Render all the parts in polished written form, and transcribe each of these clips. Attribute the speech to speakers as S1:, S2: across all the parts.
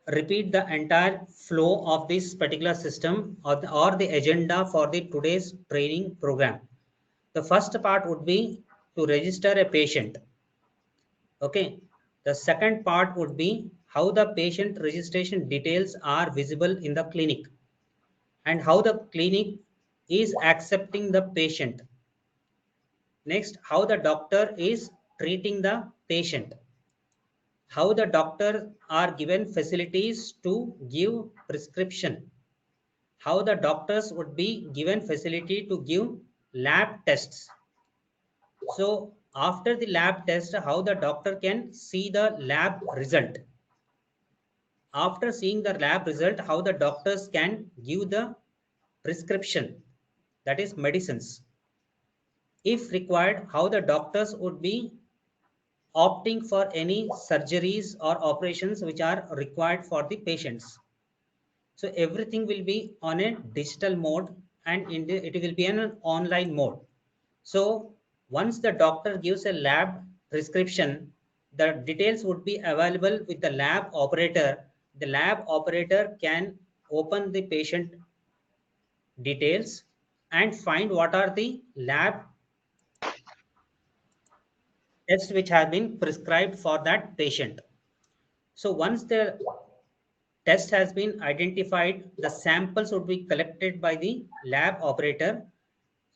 S1: repeat the entire flow of this particular system or the agenda for the today's training program. The first part would be to register a patient. Okay. The second part would be how the patient registration details are visible in the clinic and how the clinic is accepting the patient. Next, how the doctor is treating the patient. How the doctor are given facilities to give prescription. How the doctors would be given facility to give lab tests. So after the lab test, how the doctor can see the lab result. After seeing the lab result, how the doctors can give the prescription, that is medicines. If required, how the doctors would be opting for any surgeries or operations which are required for the patients. So everything will be on a digital mode and it will be in an online mode. So once the doctor gives a lab prescription, the details would be available with the lab operator. The lab operator can open the patient details and find what are the lab tests which have been prescribed for that patient. So once the test has been identified, the samples would be collected by the lab operator.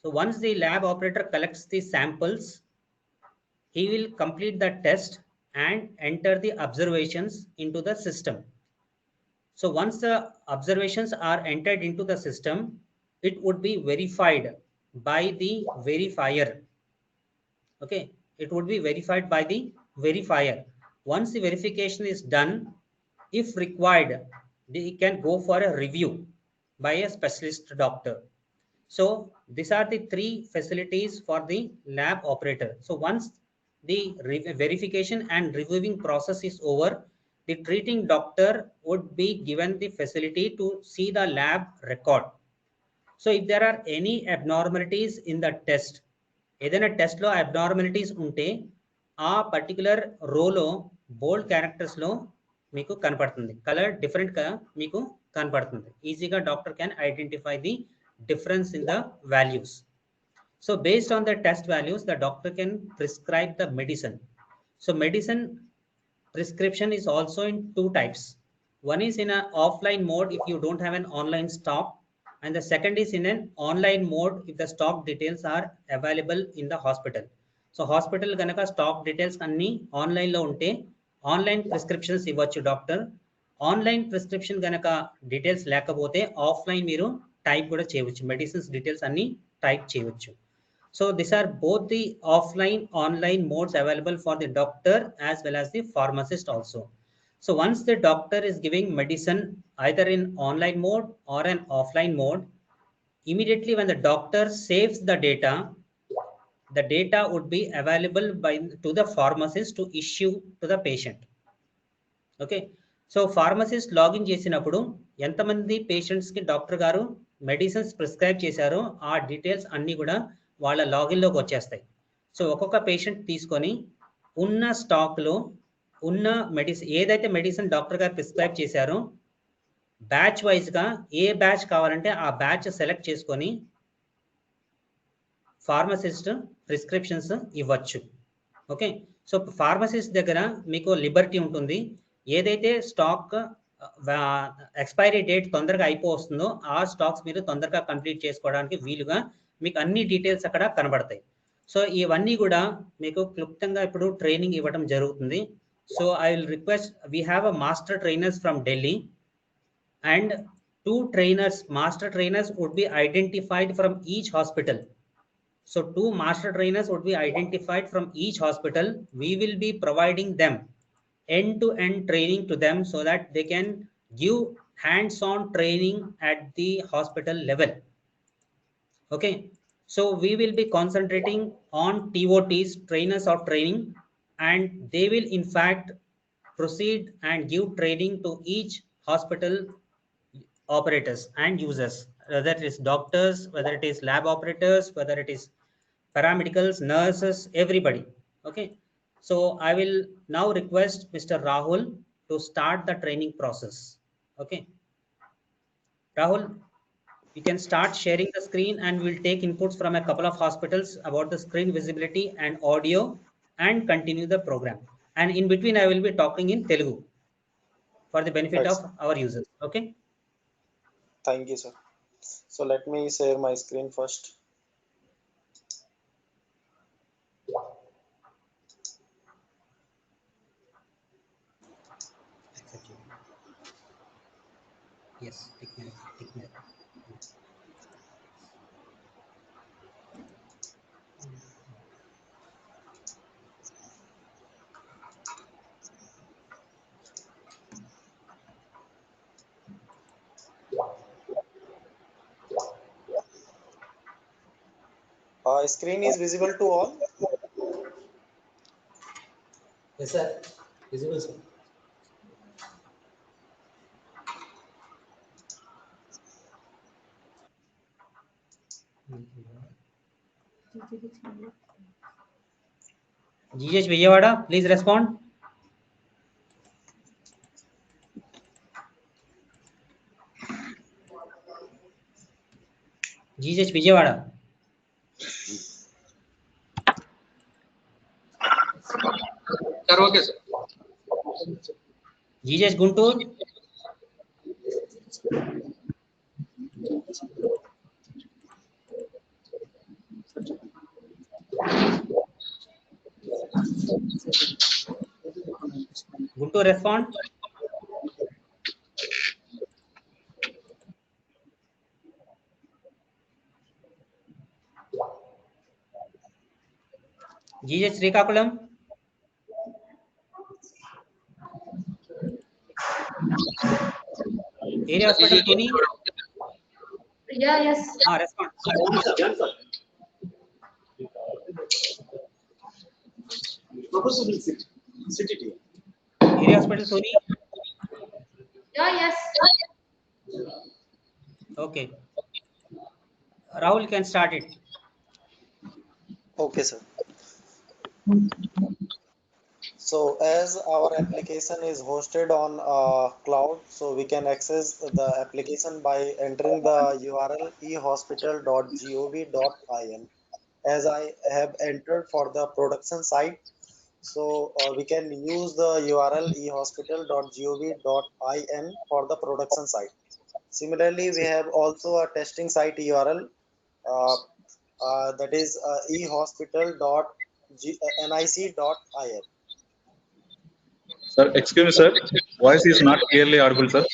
S1: So once the lab operator collects the samples, he will complete the test and enter the observations into the system. So once the observations are entered into the system, it would be verified by the verifier. Okay, it would be verified by the verifier. Once the verification is done, if required, they can go for a review by a specialist doctor. So these are the three facilities for the lab operator. So once the verification and reviewing process is over, the treating doctor would be given the facility to see the lab record. So if there are any abnormalities in the test, ఏదైనా టెస్ట్లో abnormalities ఉంటే ఆ particular రోలో బోల్డ్ క్యారెక్టర్స్లో మీకు కనపడుతుంది, colour డిఫరెంట్గా మీకు కనపడుతుంది. ఈజీగా doctor can identify the difference in the values. So based on the test values, the doctor can prescribe the medicine. So medicine prescription is also in two types. One is in an offline mode if you don't have an online stock, and the second is in an online mode if the stock details are available in the hospital. So hospital ganaka stock details anni online lo unte online prescriptions ఇవ్వచ్చు doctor. Online prescription గనక details లేకపోతే offline మీరు type కూడా చేయవచ్చు, medicines details అన్ని type చేయవచ్చు. So this are both the offline online modes available for the doctor as well as the pharmacist also. So once the doctor is giving medicine either in online mode or an offline mode, immediately when the doctor saves the data would be available to the pharmacist to issue to the patient. Okay. So pharmacist login చేసినప్పుడు ఎంతమంది పేషెంట్స్కి doctor గారు medicines prescribe చేశారో ఆ details అన్నీ కూడా వాళ్ళ లాగిన్లోకి వచ్చేస్తాయి. సో ఒక్కొక్క పేషెంట్ తీసుకొని ఉన్న స్టాక్లో ఉన్న ఏదైతే మెడిసిన్ డాక్టర్ గారు ప్రిస్క్రైబ్ చేశారో బ్యాచ్ వైజ్గా ఏ బ్యాచ్ కావాలంటే ఆ బ్యాచ్ సెలెక్ట్ చేసుకొని ఫార్మసిస్ట్ ప్రిస్క్రిప్షన్స్ ఇవ్వచ్చు. ఓకే. సో ఫార్మసిస్ట్ దగ్గర మీకు లిబర్టీ ఉంటుంది. ఏదైతే స్టాక్ ఎక్స్పైరీ డేట్ తొందరగా అయిపోతుందో ఆ స్టాక్స్ మీరు తొందరగా కంప్లీట్ చేసుకోవడానికి వీలుగా మీకు అన్ని డీటెయిల్స్ అక్కడ కనబడతాయి. సో ఇవన్నీ కూడా మీకు క్లుప్తంగా ఇప్పుడు ట్రైనింగ్ ఇవ్వడం జరుగుతుంది. So I will request, we have a master trainers from Delhi and 2 trainers, master trainers would be identified from each hospital. So 2 master trainers would be identified from each hospital. We will be providing them end-to-end training to them so that they can give hands-on training at the hospital level. Okay. So we will be concentrating on TOTs, trainers of training, and they will in fact proceed and give training to each hospital operators and users, whether it is doctors, whether it is lab operators, whether it is paramedicals, nurses, everybody. Okay. So I will now request Mr. Rahul to start the training process. Okay. Rahul, you can start sharing the screen and we'll take inputs from a couple of hospitals about the screen visibility and audio and continue the program. And in between, I will be talking in Telugu for the benefit
S2: Right,
S1: of
S2: sir.
S1: our users. Okay.
S2: Thank you, sir. So let me share my screen first.
S1: Yes. Take minute. Take minute.
S2: Screen is visible to all.
S1: Yes, sir. Visible, sir. GH Vijayawada, please respond. GH Vijayawada.
S3: Sir, okay, sir.
S1: GH Guntur. Guntur, respond. GH Srikakulam. Area Hospital Tuni.
S4: Yeah, yes.
S1: Respond. Area Hospital Tuni.
S4: Yeah, yes.
S1: Okay. Rahul, you can start it.
S2: Okay, sir. So as our application is hosted on cloud, so we can access the application by entering the URL ehospital.gov.in. As I have entered for the production site, so we can use the URL ehospital.gov.in for the production site. Similarly, we have also a testing site URL that is ehospital.nic.in.
S3: Sir, excuse me, sir. Voice is not clearly audible, sir.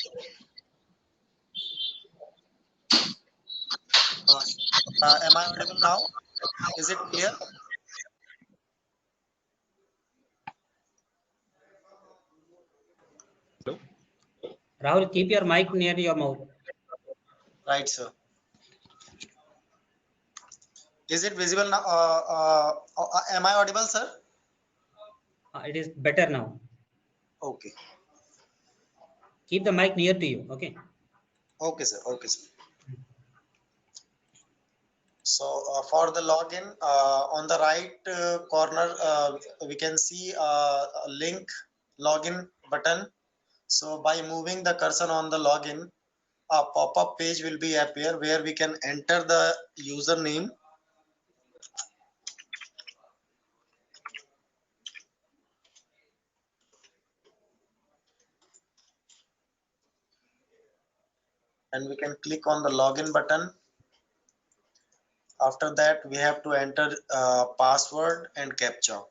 S2: Am I audible now? Is it clear?
S3: Hello?
S1: Rahul, keep your mic near your mouth.
S2: Right, sir. Is it visible now? Am I audible, sir?
S1: It is better now.
S2: Okay.
S1: Keep the mic near to you. Okay.
S2: Okay, sir. Okay, sir. So for the login, on the right corner, we can see a link login button. So by moving the cursor on the login, a pop-up page will be appear where we can enter the username. And we can click on the login button. After that, we have to enter password and captcha.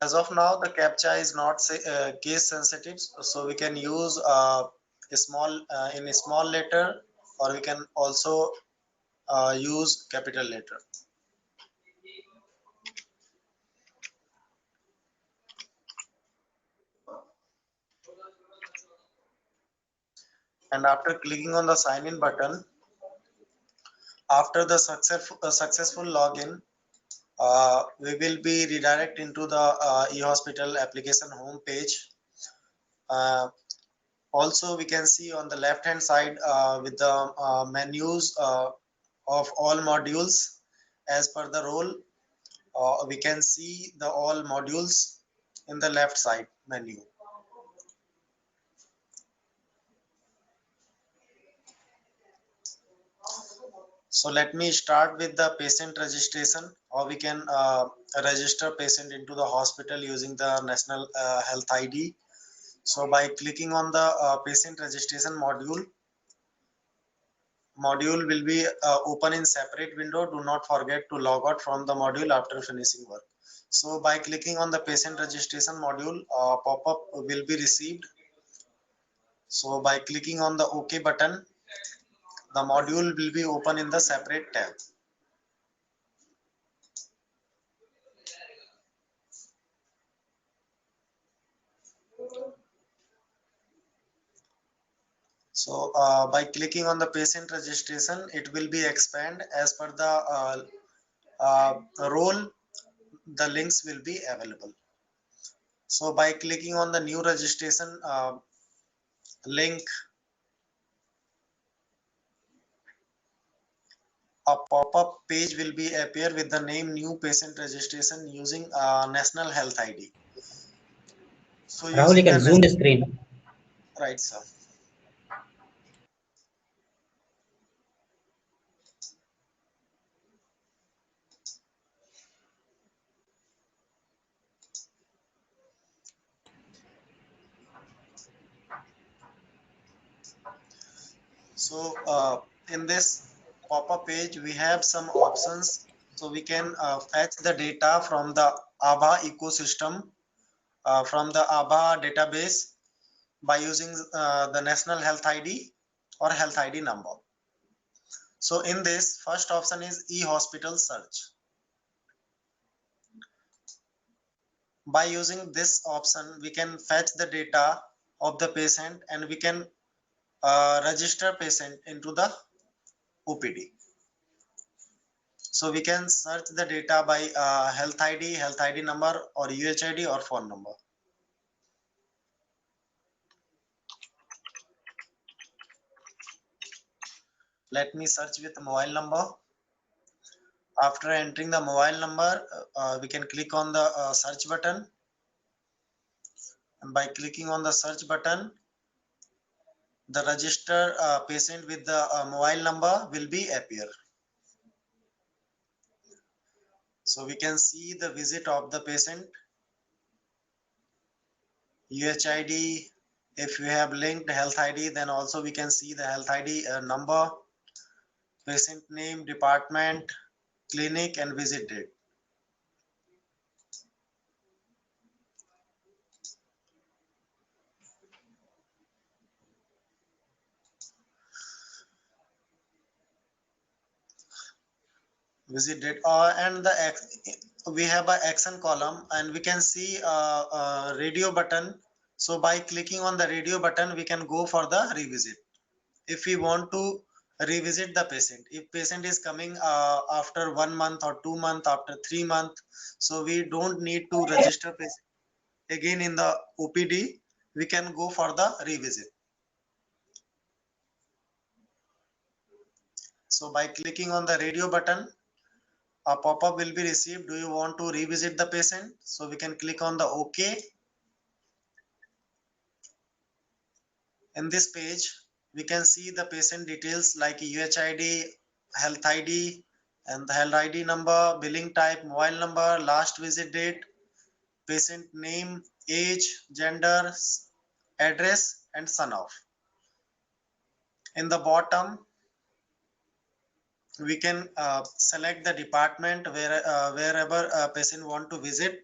S2: As of now, the captcha is not case sensitive, so we can use a small in a small letter, or we can also use capital letter. And after clicking on the sign in button, after the successful login, we will be redirected into the e-hospital application home page. Also, we can see on the left hand side with the menus of all modules as per the role. We can see the all modules in the left side menu. So let me start with the patient registration, or we can register patient into the hospital using the National Health ID. So by clicking on the patient registration module will be open in separate window. Do not forget to log out from the module after finishing work. So by clicking on the patient registration module, pop-up will be received. So by clicking on the OK button, the module will be open in the separate tab. So by clicking on the patient registration, it will be expand as per the role. The links will be available. So by clicking on the new registration link, a pop-up page will be appear with the name new patient registration using National Health ID. So
S1: Rahul, you
S2: using
S1: can
S2: the
S1: zoom the screen.
S2: right, sir. So in this pop-up page, we have some options. So we can fetch the data from the ABHA ecosystem, from the ABHA database by using the National Health ID or Health ID number. So in this, first option is e-hospital search. By using this option, we can fetch the data of the patient and we can register patient into the OPD. So we can search the data by health ID number, or UHID or phone number. Let me search with mobile number. After entering the mobile number, we can click on the search button. And by clicking on the search button, the register patient with the mobile number will be appear. So we can see the visit of the patient, UHID. If you have linked health ID, then also we can see the health ID number, patient name, department, clinic, and visit date. Visit date, and we have a action column, and we can see radio button. So by clicking on the radio button, we can go for the revisit. If we want to revisit the patient, if patient is coming after 1 month or 2 months, after 3 months, so we don't need to register patient again in the OPD. We can go for the revisit. So by clicking on the radio button, a pop-up will be received. Do you want to revisit the patient? So we can click on the OK. In this page, we can see the patient details like UHID, health ID, and the health ID number, billing type, mobile number, last visit date, patient name, age, gender, address, and son of. In the bottom, we can select the department wherever a patient want to visit.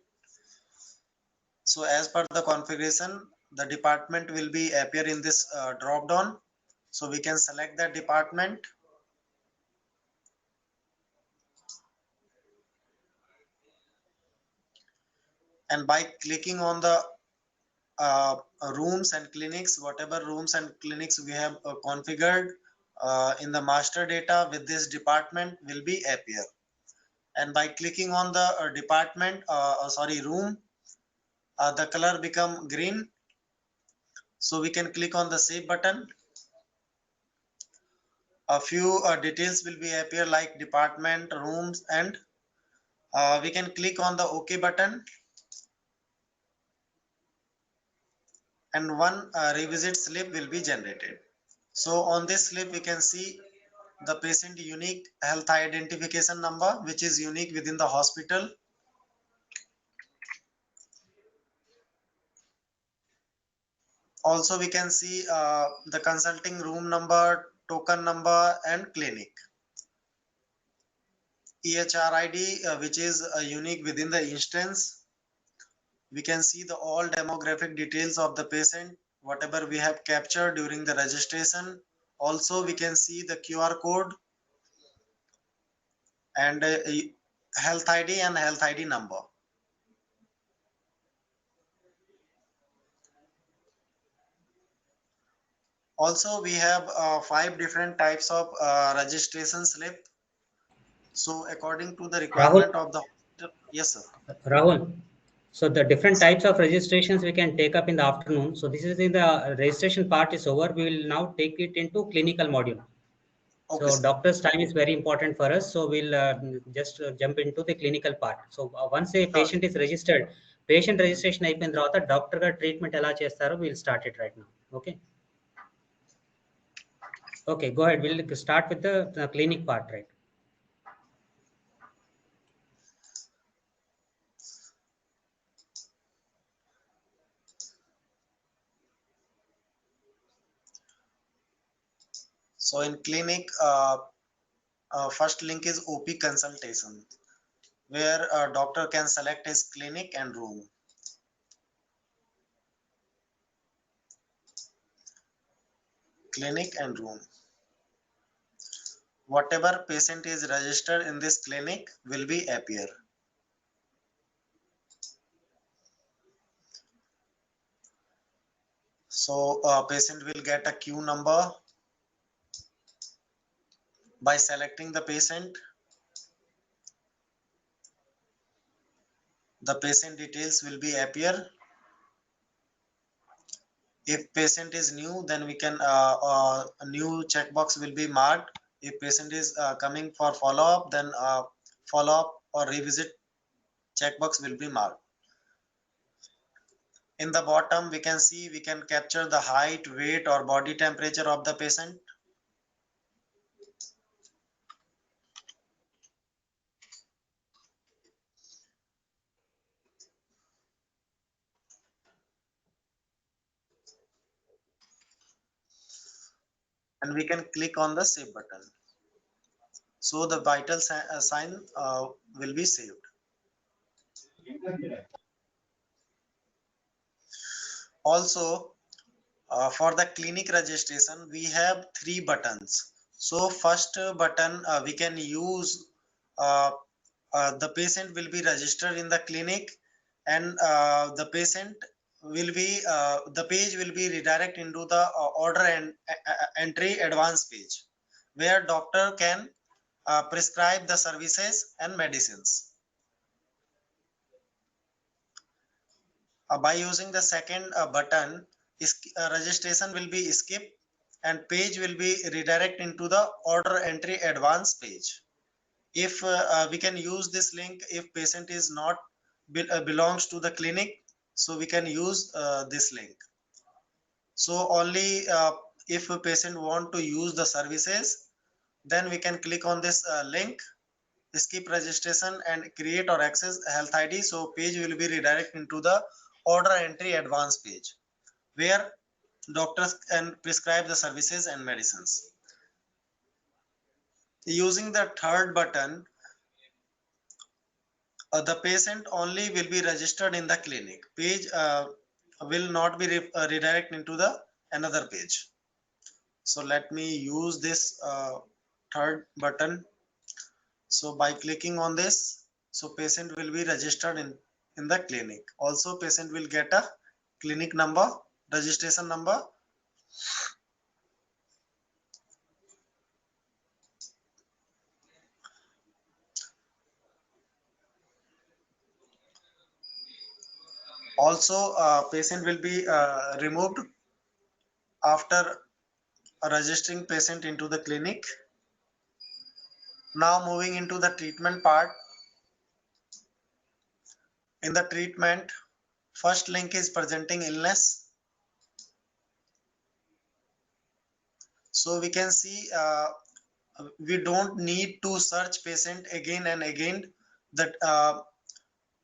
S2: So as per the configuration, the department will be appear in this drop down. So we can select the department. And by clicking on the rooms and clinics, whatever rooms and clinics we have configured in the master data with this department will be appear. And by clicking on the room, the color become green. So we can click on the save button. A few details will be appear like department, rooms, and we can click on the OK button, and one revisit slip will be generated. So on this slip we can see the patient unique health identification number, which is unique within the hospital. Also we can see the consulting room number, token number, and clinic. EHR ID, which is unique within the instance. We can see the all demographic details of the patient, whatever we have captured during the registration. Also we can see the QR code and health ID and health ID number. Also we have 5 different types of registration slip. So according to the
S1: Rahul,
S2: requirement of the hospital, yes sir.
S1: Rahul. So the different types of registrations we can take up in the afternoon. So this is in the registration part is over. We will now take it into clinical module.
S2: Okay
S1: So
S2: sir.
S1: doctor's time is very important for us. So we'll just jump into the clinical part. So once a
S2: Sure.
S1: patient is registered, patient registration అయిపోయిన తర్వాత doctor గారు treatment ఎలా చేస్తారో we'll start it right now. Okay. Okay, go ahead. We'll start with the clinic part, right?
S2: So in clinic, first link is OP consultation, where a doctor can select his clinic and room. Clinic and room. Whatever patient is registered in this clinic will be appear. So patient will get a queue number by selecting the patient. The patient details will be appear. If patient is new, then we can a new checkbox will be marked. If patient is coming for follow-up, then follow-up or revisit checkbox will be marked. In the bottom, we can see we can capture the height, weight, or body temperature of the patient. And we can click on the save button. So the vital sign will be saved. Also, for the clinic registration, we have 3 buttons. So first button we can use, the patient will be registered in the clinic, and the patient will be the page will be redirect into the order and entry advance page, where doctor can prescribe the services and medicines. By using the second button, registration will be skipped and page will be redirect into the order entry advance page. If we can use this link if patient is not belongs to the clinic, so we can use this link. So only if a patient want to use the services, then we can click on this link, skip registration, and create or access health ID. So page will be redirect into the order entry advance page, where doctors can prescribe the services and medicines. Using the third button, the patient only will be registered in the clinic. Page will not be redirect into the another page. So let me use this third button. So by clicking on this, so patient will be registered in the clinic. Also patient will get a clinic number, registration number. Also patient will be removed after registering patient into the clinic. Now moving into the treatment part. In the treatment, first link is presenting illness. So we can see we don't need to search patient again and again. That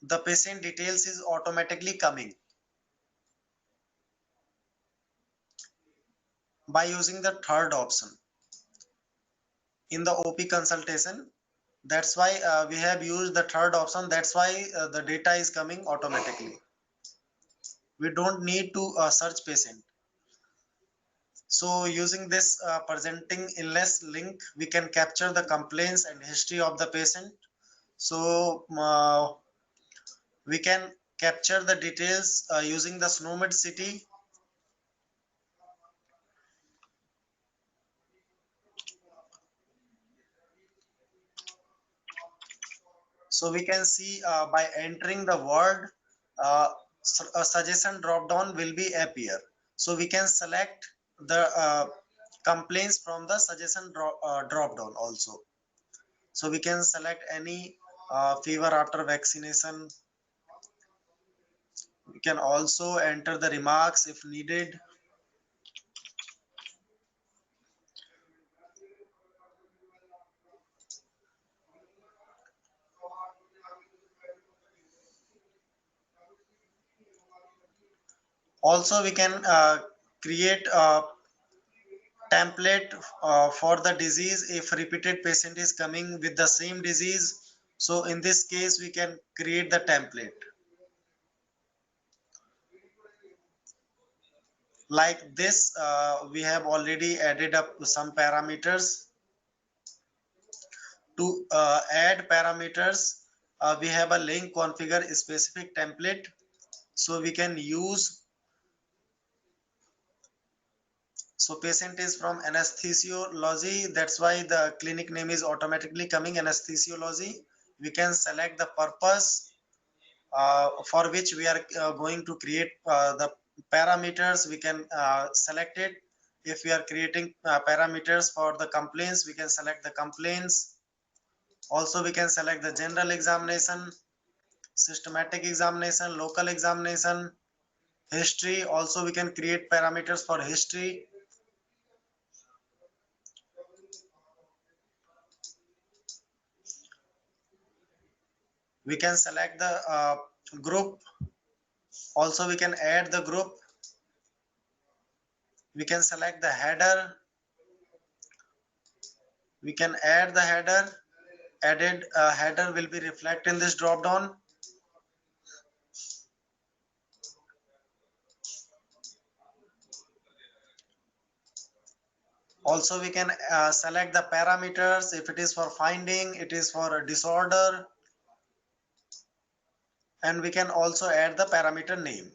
S2: the patient details is automatically coming by using the third option in the OP consultation. That's why we have used the third option. That's why the data is coming automatically. We don't need to search patient. So using this presenting illness link, we can capture the complaints and history of the patient. So we can capture the details using the SNOMED city. So we can see by entering the word, a suggestion drop down will be appear. So we can select the complaints from the suggestion drop down also. So we can select any fever after vaccination. We can also enter the remarks if needed. Also, we can create a template for the disease if repeated patient is coming with the same disease. So in this case, we can create the template. Like this, we have already added up some parameters. To add parameters, we have a link configure specific template. So we can use, so patient is from anesthesiology. That's why the clinic name is automatically coming anesthesiology. We can select the purpose for which we are going to create the parameters. We can select it. If we are creating parameters for the complaints, we can select the complaints. Also, we can select the general examination, systematic examination, local examination, history. Also, we can create parameters for history. We can select the group. Also, we can add the group. We can select the header. We can add the header. Added header will be reflected in this drop down. Also, we can select the parameters. If it is for finding, it is for a disorder. And we can also add the parameter name.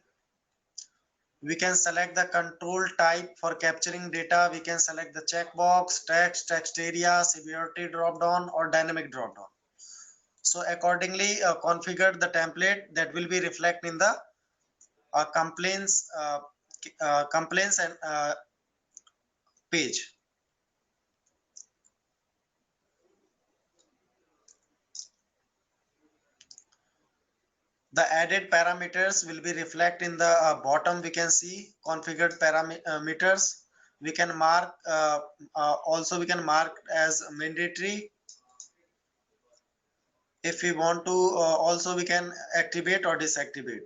S2: We can select the control type for capturing data. We can select the checkbox, text area, severity drop down, or dynamic drop down. So accordingly, configure the template that will be reflected in the complaints and page. The added parameters will be reflected in the bottom. We can see configured parameters. We can mark also we can mark as mandatory. If we want to also we can activate or deactivate.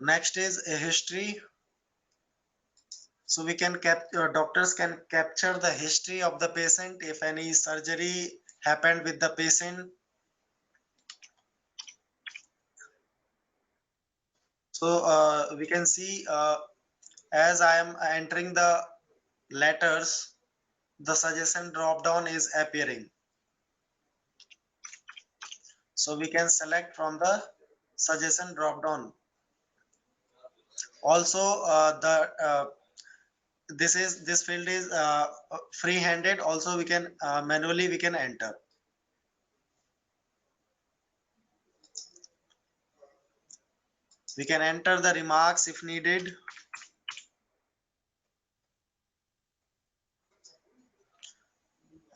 S2: Next is a history. So we can doctors can capture the history of the patient if any surgery happened with the patient. So we can see as I am entering the letters, the suggestion drop down is appearing. So we can select from the suggestion drop down. Also the this field is free-handed. Also, we can manually we can enter. We can enter the remarks if needed.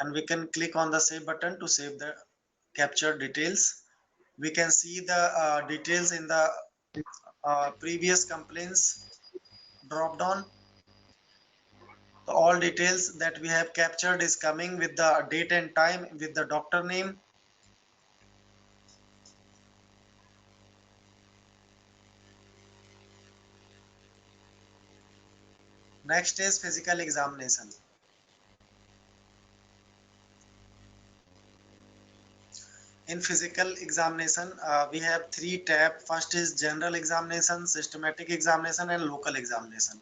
S2: And we can click on the save button to save the captured details. We can see the details in the previous complaints drop down. All details that we have captured is coming with the date and time with the doctor name. Next is physical examination. In physical examination, we have three tabs. First is general examination, systematic examination, and local examination.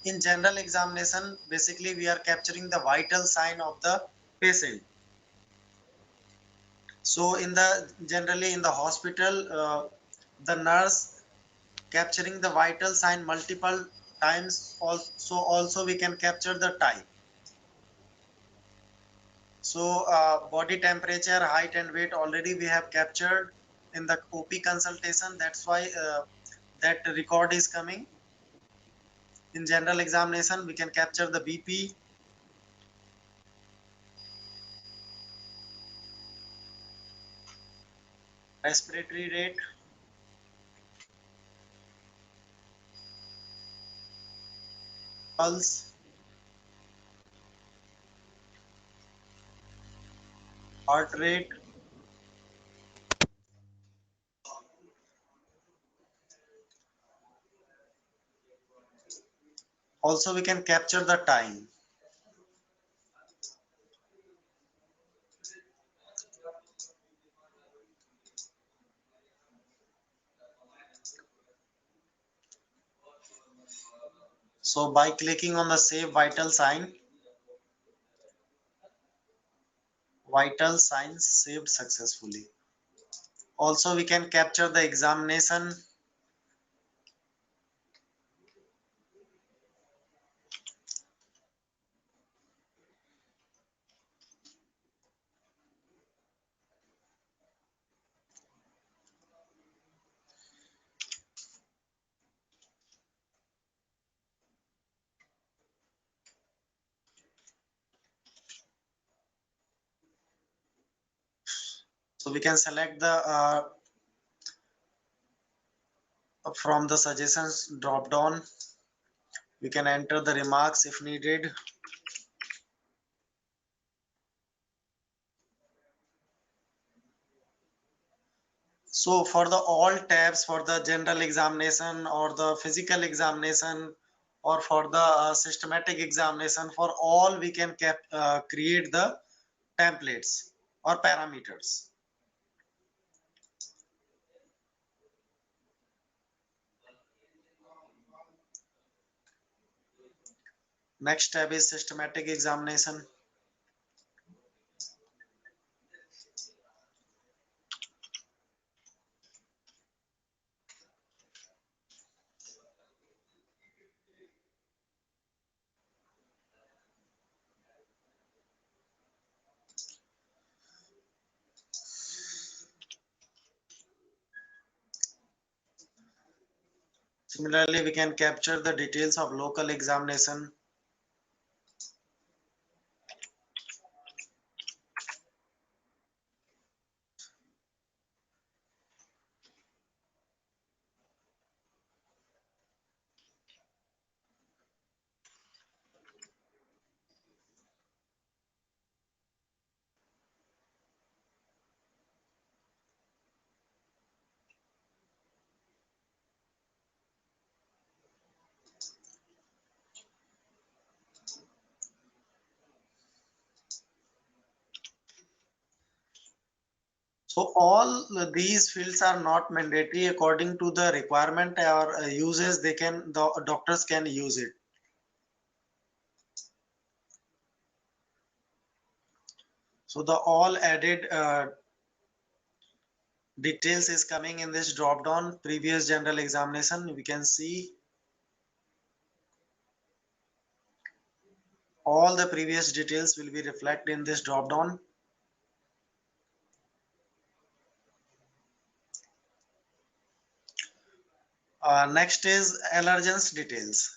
S2: In general examination, basically we are capturing the vital sign of the patient. So in the generally in the hospital, the nurse capturing the vital sign multiple times. Also we can capture the time. So body temperature, height and weight already we have captured in the OP consultation. That's why that record is coming. In general examination, we can capture the BP, respiratory rate, pulse, heart rate. Also, we can capture the time. So by clicking on the save vital signs saved successfully. Also, we can capture the examination. So we can select the from the suggestions drop down. We can enter the remarks if needed. So for the all tabs for the general examination or the physical examination or for the systematic examination, for all we can create the templates or parameters. Next tab is systematic examination. Similarly, we can capture the details of local examination. So all these fields are not mandatory according to the requirement or uses. The doctors can use it. So the all added details is coming in this drop down. Previous general examination, we can see All the previous details will be reflected in this drop down. Next is allergens details.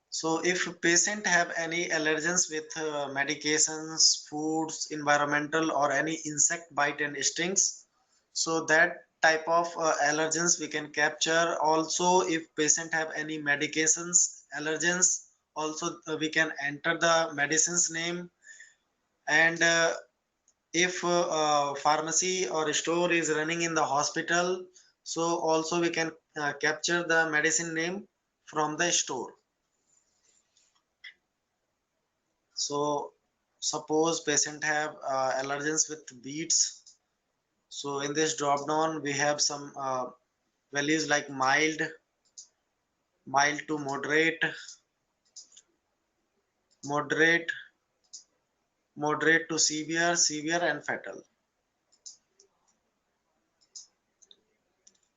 S2: So if patient have any allergens with medications, foods, environmental or any insect bite and stings, so that type of allergens we can capture. Also, if patient have any medications, allergens, also we can enter the medicine's name. And if pharmacy or store is running in the hospital, so also we can capture the medicine name from the store. So suppose patient have allergens with beets. So in this drop down we have some values like mild, mild to moderate, moderate, moderate to severe, severe and fatal.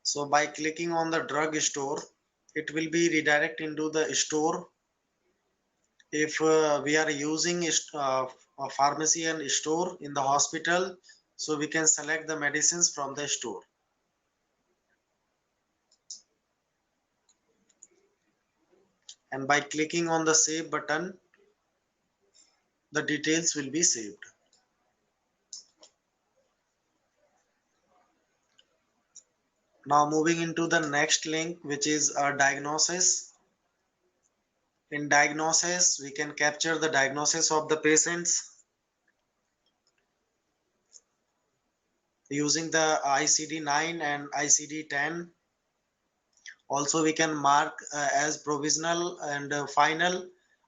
S2: So by clicking on the drug store, it will be redirect into the store. If we are using a pharmacy and store in the hospital, so we can select the medicines from the store. And by clicking on the save button, the details will be saved. Now moving into the next link, which is a diagnosis. In diagnosis, we can capture the diagnosis of the patients using the ICD-9 and ICD-10. Also, we can mark as provisional and final.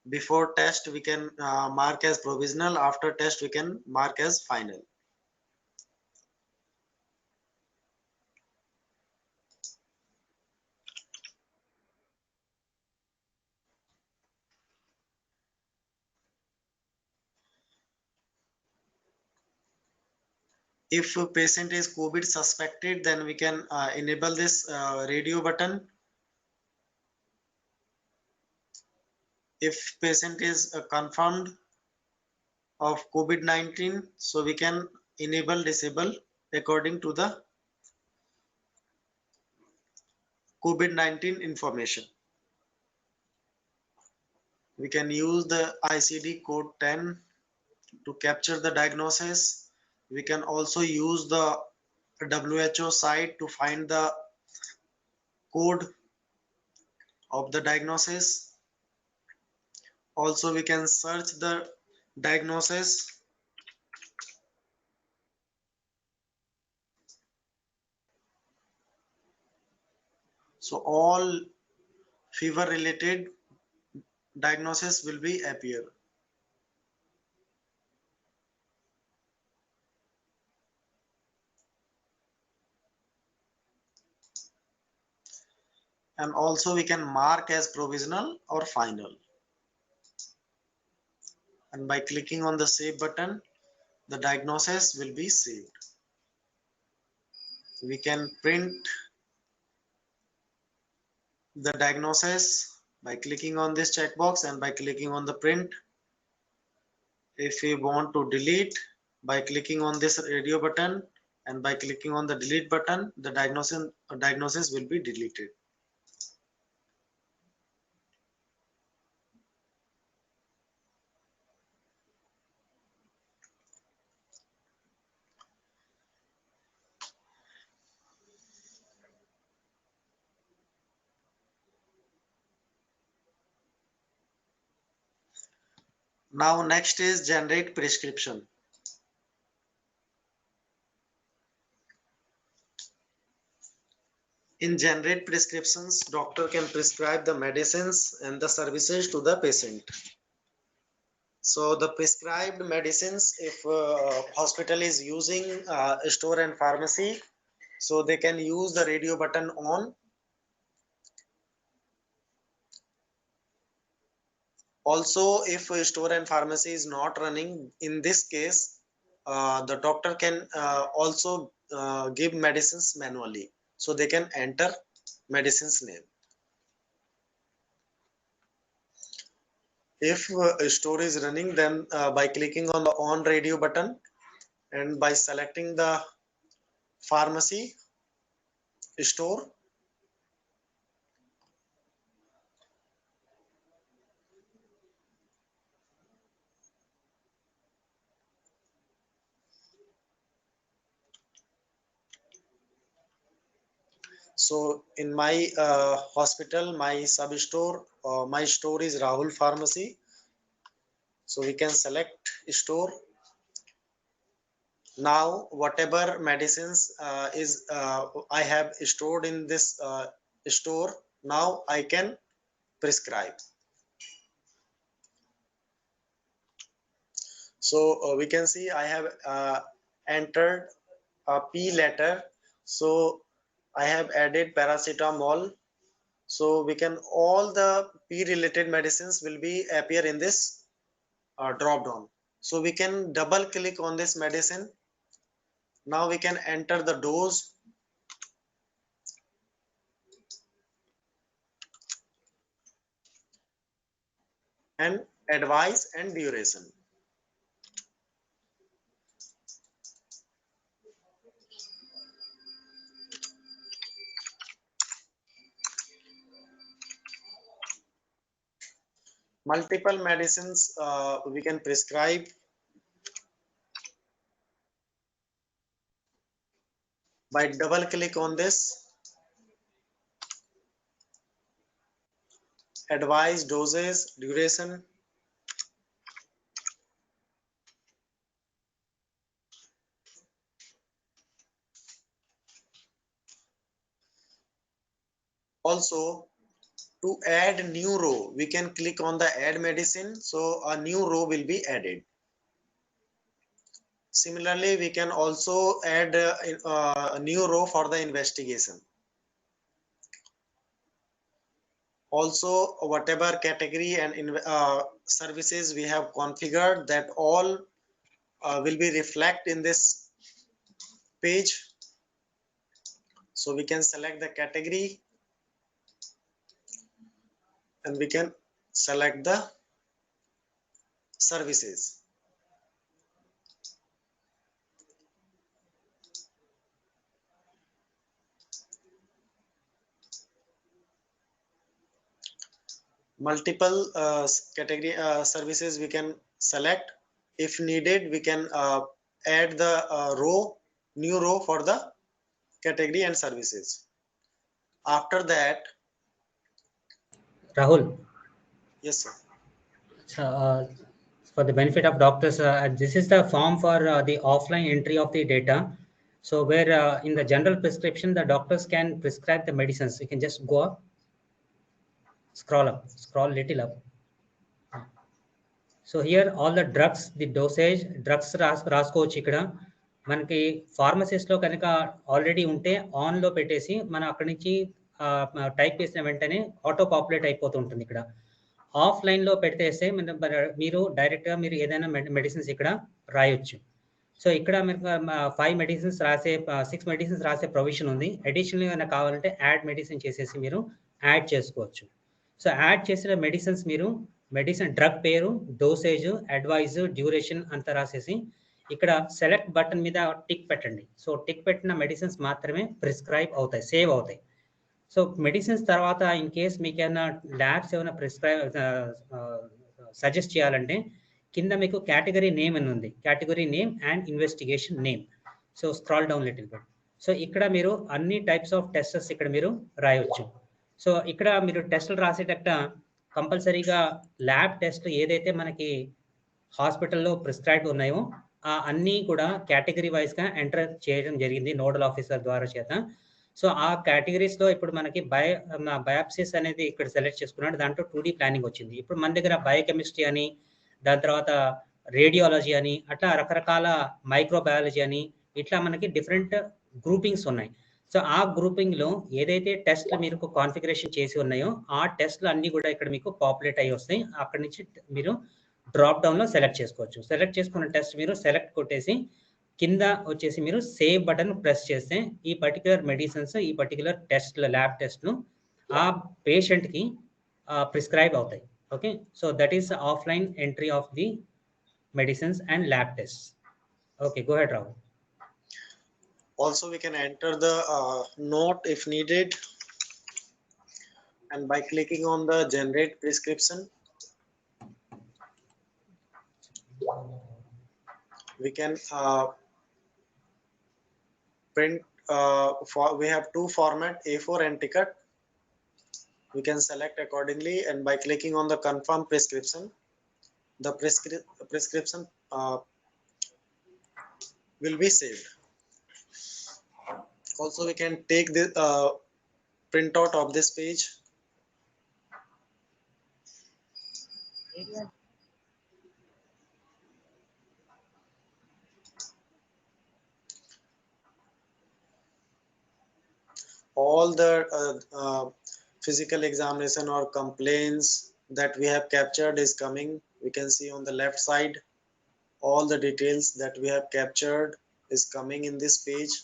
S2: Before test, we can mark as provisional. After test, we can mark as final. If a patient is COVID suspected, then we can enable this radio button. If patient is confirmed of COVID-19, so we can enable disable according to the COVID-19 information. We can use the ICD code 10 to capture the diagnosis. We can also use the WHO site to find the code of the diagnosis. Also, we can search the diagnosis. So all fever related diagnosis will be appear. And also we can mark as provisional or final. And by clicking on the save button, the diagnosis will be saved. We can print the diagnosis by clicking on this checkbox and by clicking on the print. If we want to delete, by clicking on this radio button and by clicking on the delete button, the diagnosis will be deleted. Now next is generate prescription. In generate prescriptions, doctor can prescribe the medicines and the services to the patient. So the prescribed medicines, if hospital is using store and pharmacy, so they can use the radio button on. Also, if a store and pharmacy is not running, in this case, the doctor can also give medicines manually. So they can enter medicine's name. If store is running, then by clicking on the on radio button and by selecting the pharmacy store, so in my hospital, my sub store, my store is Rahul Pharmacy. So we can select store. Now whatever medicines I have stored in this store, now I can prescribe. So we can see I have entered a P letter. So I have added paracetamol. So we can, all the P related medicines will be appear in this drop down. So we can double click on this medicine. Now we can enter the dose. And advice and duration. Multiple medicines we can prescribe by double click on this. Advice, doses, duration. Also, to add new row, we can click on the add medicine. So a new row will be added. Similarly, we can also add a new row for the investigation. Also, whatever category and services we have configured, that all will be reflected in this page. So we can select the category and we can select the services. Multiple category services we can select. If needed, we can add the new row for the category and services. After that,
S1: Rahul.
S2: yes sir.
S1: For the benefit of doctors, this is the form for the offline entry of the data. So where in the general prescription, the doctors can prescribe the medicines. You can just go up, scroll little up. So here all the drugs, the dosage, drugs రాసుకోవచ్చు ఇక్కడ. మనకి ఫార్మసీస్లో కనుక already ఉంటే ఆన్లో పెట్టేసి మనం అక్కడి నుంచి టైప్ చేసిన వెంటనే ఆటో పాపులేట్ అయిపోతుంటుంది. ఇక్కడ ఆఫ్లైన్లో పెట్టేస్తే మీరు డైరెక్ట్గా మీరు ఏదైనా మెడిసిన్స్ ఇక్కడ రాయొచ్చు. సో ఇక్కడ మీకు 5 మెడిసిన్స్ రాసే 6 మెడిసిన్స్ రాసే ప్రొవిజన్ ఉంది. అడిషనల్గా ఏమైనా కావాలంటే యాడ్ మెడిసిన్ చేసేసి మీరు యాడ్ చేసుకోవచ్చు. సో యాడ్ చేసిన మెడిసిన్స్ మీరు మెడిసిన్ డ్రగ్ పేరు, డోసేజ్, అడ్వైజ్, డ్యూరేషన్ అంతా రాసేసి ఇక్కడ సెలెక్ట్ బటన్ మీద టిక్ పెట్టండి. సో టిక్ పెట్టిన మెడిసిన్స్ మాత్రమే ప్రిస్క్రైబ్ అవుతాయి, సేవ్ అవుతాయి. సో మెడిసిన్స్ తర్వాత ఇన్ కేస్ మీకు ఏమైనా ల్యాబ్స్ ఏమైనా సజెస్ట్ చేయాలంటే కింద మీకు కేటగిరీ నేమ్ అని ఉంది, category name and investigation name. So scroll down little bit. So ఇక్కడ మీరు అన్ని టైప్స్ ఆఫ్ టెస్టెస్ ఇక్కడ మీరు రాయొచ్చు. సో ఇక్కడ మీరు టెస్టులు రాసేటట్ట కంపల్సరీగా ల్యాబ్ టెస్ట్ ఏదైతే మనకి హాస్పిటల్లో ప్రిస్క్రైబ్ ఉన్నాయో అన్నీ కూడా కేటగిరీ వైజ్గా ఎంటర్ చేయడం జరిగింది నోడల్ ఆఫీసర్ ద్వారా చేత. సో ఆ కేటగిరీస్లో ఇప్పుడు మనకి బయాప్సిస్ అనేది ఇక్కడ సెలెక్ట్ చేసుకున్నాడు. దాంట్లో 2D ప్లానింగ్ వచ్చింది. ఇప్పుడు మన దగ్గర బయోకెమిస్ట్రీ అని, దాని తర్వాత రేడియాలజీ అని, అట్లా రకరకాల మైక్రోబయాలజీ అని, ఇట్లా మనకి డిఫరెంట్ గ్రూపింగ్స్ ఉన్నాయి. సో ఆ గ్రూపింగ్లో ఏదైతే టెస్ట్లు మీరు కాన్ఫిగరేషన్ చేసి ఉన్నాయో ఆ టెస్ట్లు అన్నీ కూడా ఇక్కడ మీకు పాపులేట్ అయ్యి వస్తాయి. అక్కడి నుంచి మీరు డ్రాప్ డౌన్లో సెలెక్ట్ చేసుకోవచ్చు. సెలెక్ట్ చేసుకున్న టెస్ట్ మీరు సెలెక్ట్ కొట్టేసి కింద వచ్చేసి మీరు సేవ్ బటన్ ప్రెస్ చేస్తే ఈ పర్టికులర్ మెడిసిన్స్, ఈ పర్టికులర్ టెస్ట్లు, ల్యాబ్ టెస్ట్లు ఆ పేషెంట్కి ప్రిస్క్రైబ్ అవుతాయి. Okay, so that is the offline entry of the medicines and lab tests. Okay, go ahead, Rahul.
S2: Also, we can enter the note if needed, and by clicking on the generate prescription, we can print. We have two format, A4 and ticket. We can select accordingly, and by clicking on the confirm prescription, the prescription will be saved. Also, we can take the printout of this page. All the physical examination or complaints that we have captured is coming. We can see on the left side all the details that we have captured is coming in this page.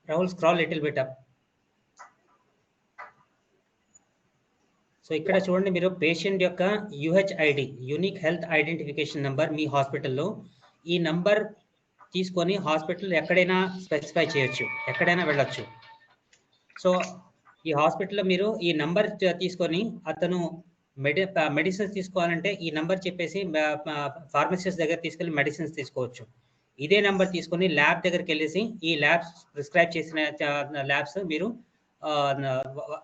S1: Rahul, scroll little bit up. So ఇక్కడ చూడండి, మీరు patient యొక్క యుహెచ్ఐడి, unique health identification number మీ హాస్పిటల్లో, ఈ number తీసుకొని hospital ఎక్కడైనా specify చేయొచ్చు, ఎక్కడైనా వెళ్ళొచ్చు. సో ఈ హాస్పిటల్లో మీరు ఈ నంబర్ తీసుకొని అతను మెడిసిన్స్ తీసుకోవాలంటే ఈ నంబర్ చెప్పేసి ఫార్మసిస్ట్ దగ్గర తీసుకెళ్ళి మెడిసిన్స్ తీసుకోవచ్చు. ఇదే నెంబర్ తీసుకొని ల్యాబ్ దగ్గరికి వెళ్ళేసి ఈ ల్యాబ్స్ ప్రిస్క్రైబ్ చేసిన ల్యాబ్స్ మీరు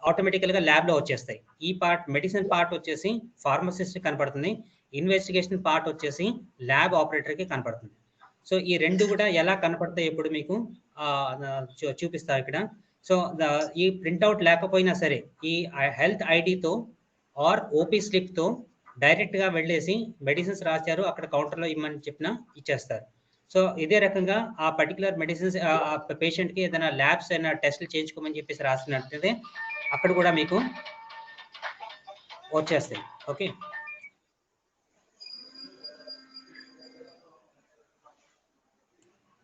S1: ఆటోమేటికల్గా ల్యాబ్లో వచ్చేస్తాయి. ఈ పార్ట్ మెడిసిన్ పార్ట్ వచ్చేసి ఫార్మసిస్ట్ కనపడుతుంది, ఇన్వెస్టిగేషన్ పార్ట్ వచ్చేసి ల్యాబ్ ఆపరేటర్కి కనపడుతుంది. సో ఈ రెండు కూడా ఎలా కనపడతాయి ఇప్పుడు మీకు చూపిస్తా ఇక్కడ. సో ఈ ప్రింట్అవుట్ లేకపోయినా సరే ఈ హెల్త్ ఐడితో ఆర్ ఓపీ స్లిప్తో డైరెక్ట్గా వెళ్ళేసి మెడిసిన్స్ రాశారు అక్కడ కౌంటర్లో ఇమ్మని చెప్పినా ఇచ్చేస్తారు. సో ఇదే రకంగా ఆ పర్టికులర్ మెడిసిన్స్ పేషెంట్కి ఏదైనా ల్యాబ్స్ అయినా టెస్టులు చేయించుకోమని చెప్పేసి రాసినట్లయితే అక్కడ కూడా మీకు వచ్చేస్తాయి. Okay,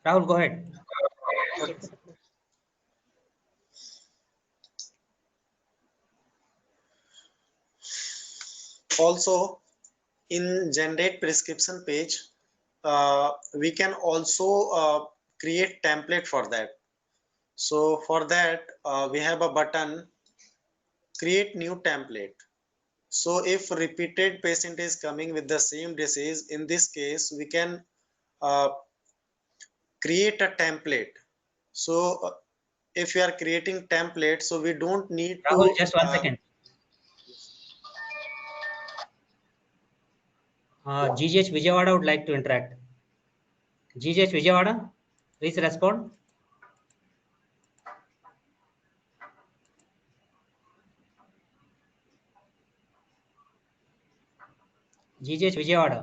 S1: Rahul go head.
S2: Also, in generate prescription page, we can also create template for that. So for that, we have a button, create new template. So if repeated patient is coming with the same disease, in this case, we can create a template. So if we are creating template, so we don't need
S1: Rahul,
S2: to
S1: just 1 second. GGH Vijayawada would like to interact. GGH Vijayawada, please respond. GGH Vijayawada.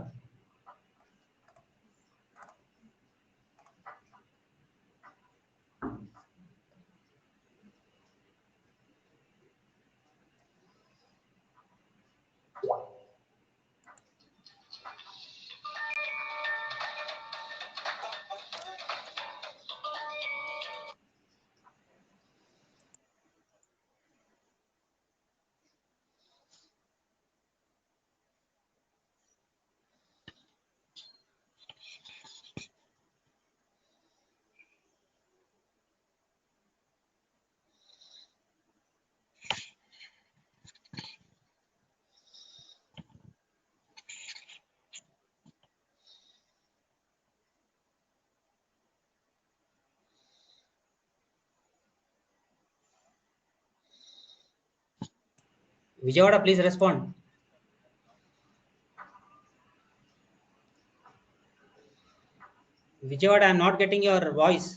S1: Vijayawada, please respond. Vijayawada, I am not getting your voice.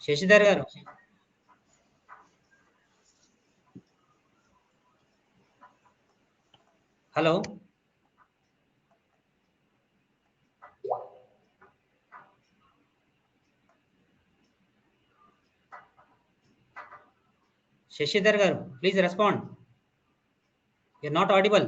S1: Sashidhar గారు, hello. Sashidhar గారు, please respond. You're not audible.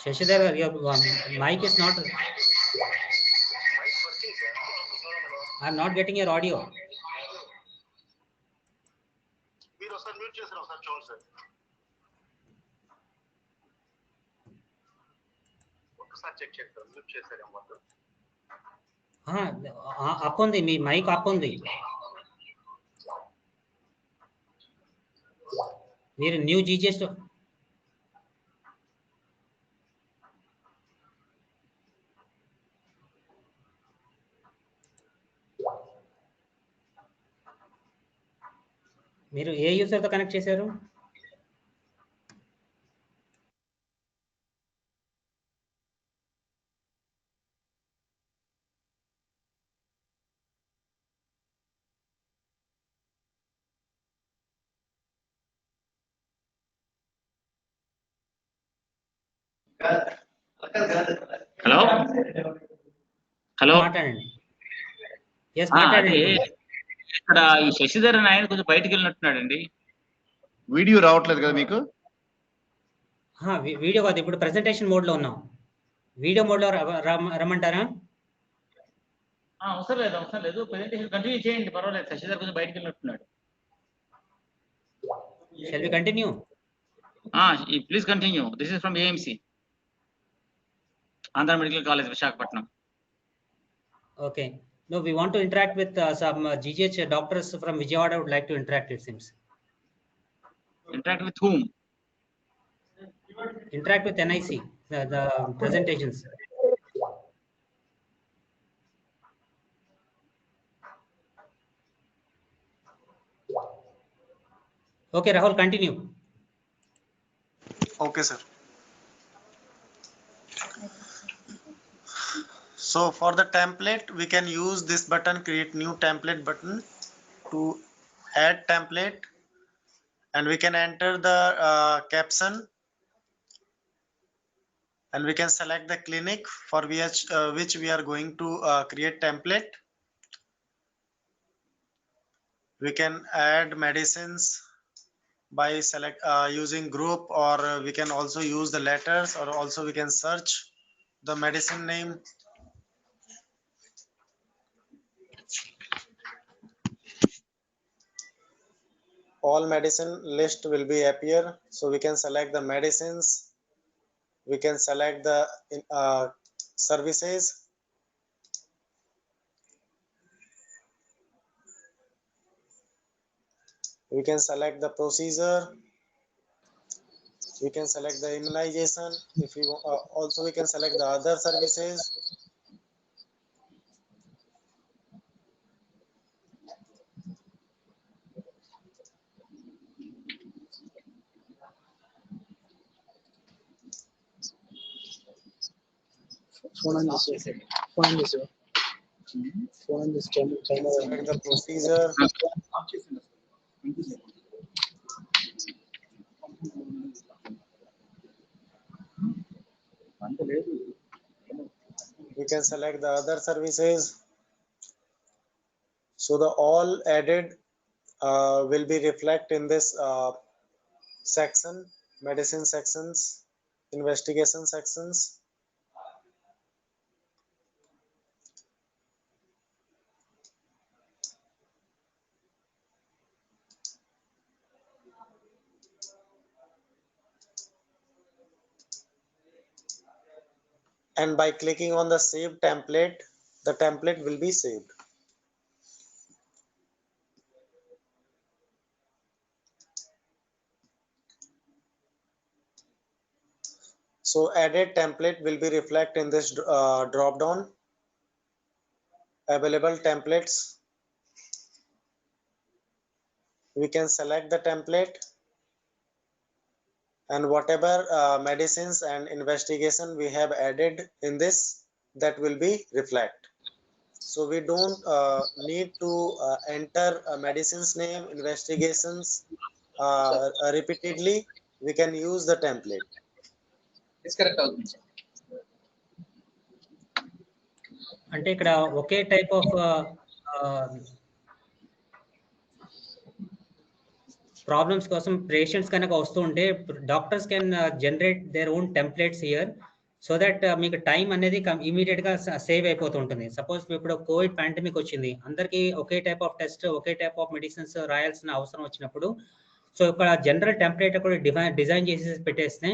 S1: Shashidhar, your mic is not. I'm not getting your audio. Up ఉంది, మీ mic up ఉంది. మీరు new జీజెస్ మీరు ఏ యూజర్తో connect చేశారు?
S5: Hello hello
S1: మాట్లాడండి. Yes మాట్లాడండి.
S5: ఇక్కడ ఈ శశిధర్ అని ఆయన కొంచెం బయటికి వెళ్ళినట్టున్నాడండి.
S3: వీడియో రావట్లేదు కదా మీకు?
S1: వీడియో కాదు, ఇప్పుడు ప్రెజెంటేషన్ మోడ్ లో ఉన్నాం. వీడియో మోడ్ లో రమ్మంటారా?
S5: అవసరం లేదు, ప్రెజెంటేషన్ కంటిన్యూ చేయండి, పర్వాలేదు. శశిధర్ కొంచెం బయటికి వెళ్ళినట్టున్నాడు.
S1: Shall we continue?
S5: Please continue. This is from AMC, Andhra Medical College, Visakhapatnam.
S1: Okay. No, we want to interact with some GGH doctors from Vijayawada would like to interact, it seems.
S5: Interact with whom?
S1: Interact with NIC, the presentations. Okay, Rahul, continue.
S2: Okay, sir. So for the template, we can use this button, create new template button, to add template, and we can enter the caption, and we can select the clinic for which we are going to create template. We can add medicines by using group, or we can also use the letters, or also we can search the medicine name. All medicine list will be appear, so we can select the medicines, we can select the services, we can select the procedure, we can select the immunization. If you also we can select the other services.
S6: Phone this camera.
S2: Select the procedure. We can select the other services. So the all added will be reflect in this section, medicine sections, investigation sections. And by clicking on the save template, the template will be saved. So added template will be reflect in this drop down, available templates. We can select the template, and whatever medicines and investigation we have added in this, that will be reflect. So we don't need to enter a medicine's name, investigations repeatedly. We can use the template.
S6: It's correct.
S1: అంటే ఇక్కడ ఒకే type of problems కోసం patients కనుక వస్తూ ఉంటే doctors can generate their own templates here so that మీకు time అనేది immediate గా సేవ్ అయిపోతూ ఉంటుంది. సపోజ్ ఇప్పుడు కోవిడ్ పాండమిక్ వచ్చింది, అందరికీ ఒకే టైప్ ఆఫ్ టెస్ట్ ఒకే టైప్ ఆఫ్ మెడిసిన్స్ రాయాల్సిన అవసరం వచ్చినప్పుడు సో ఇక్కడ జనరల్ టెంప్లెట్ కూడా డిజైన్ చేసి పెట్టేస్తే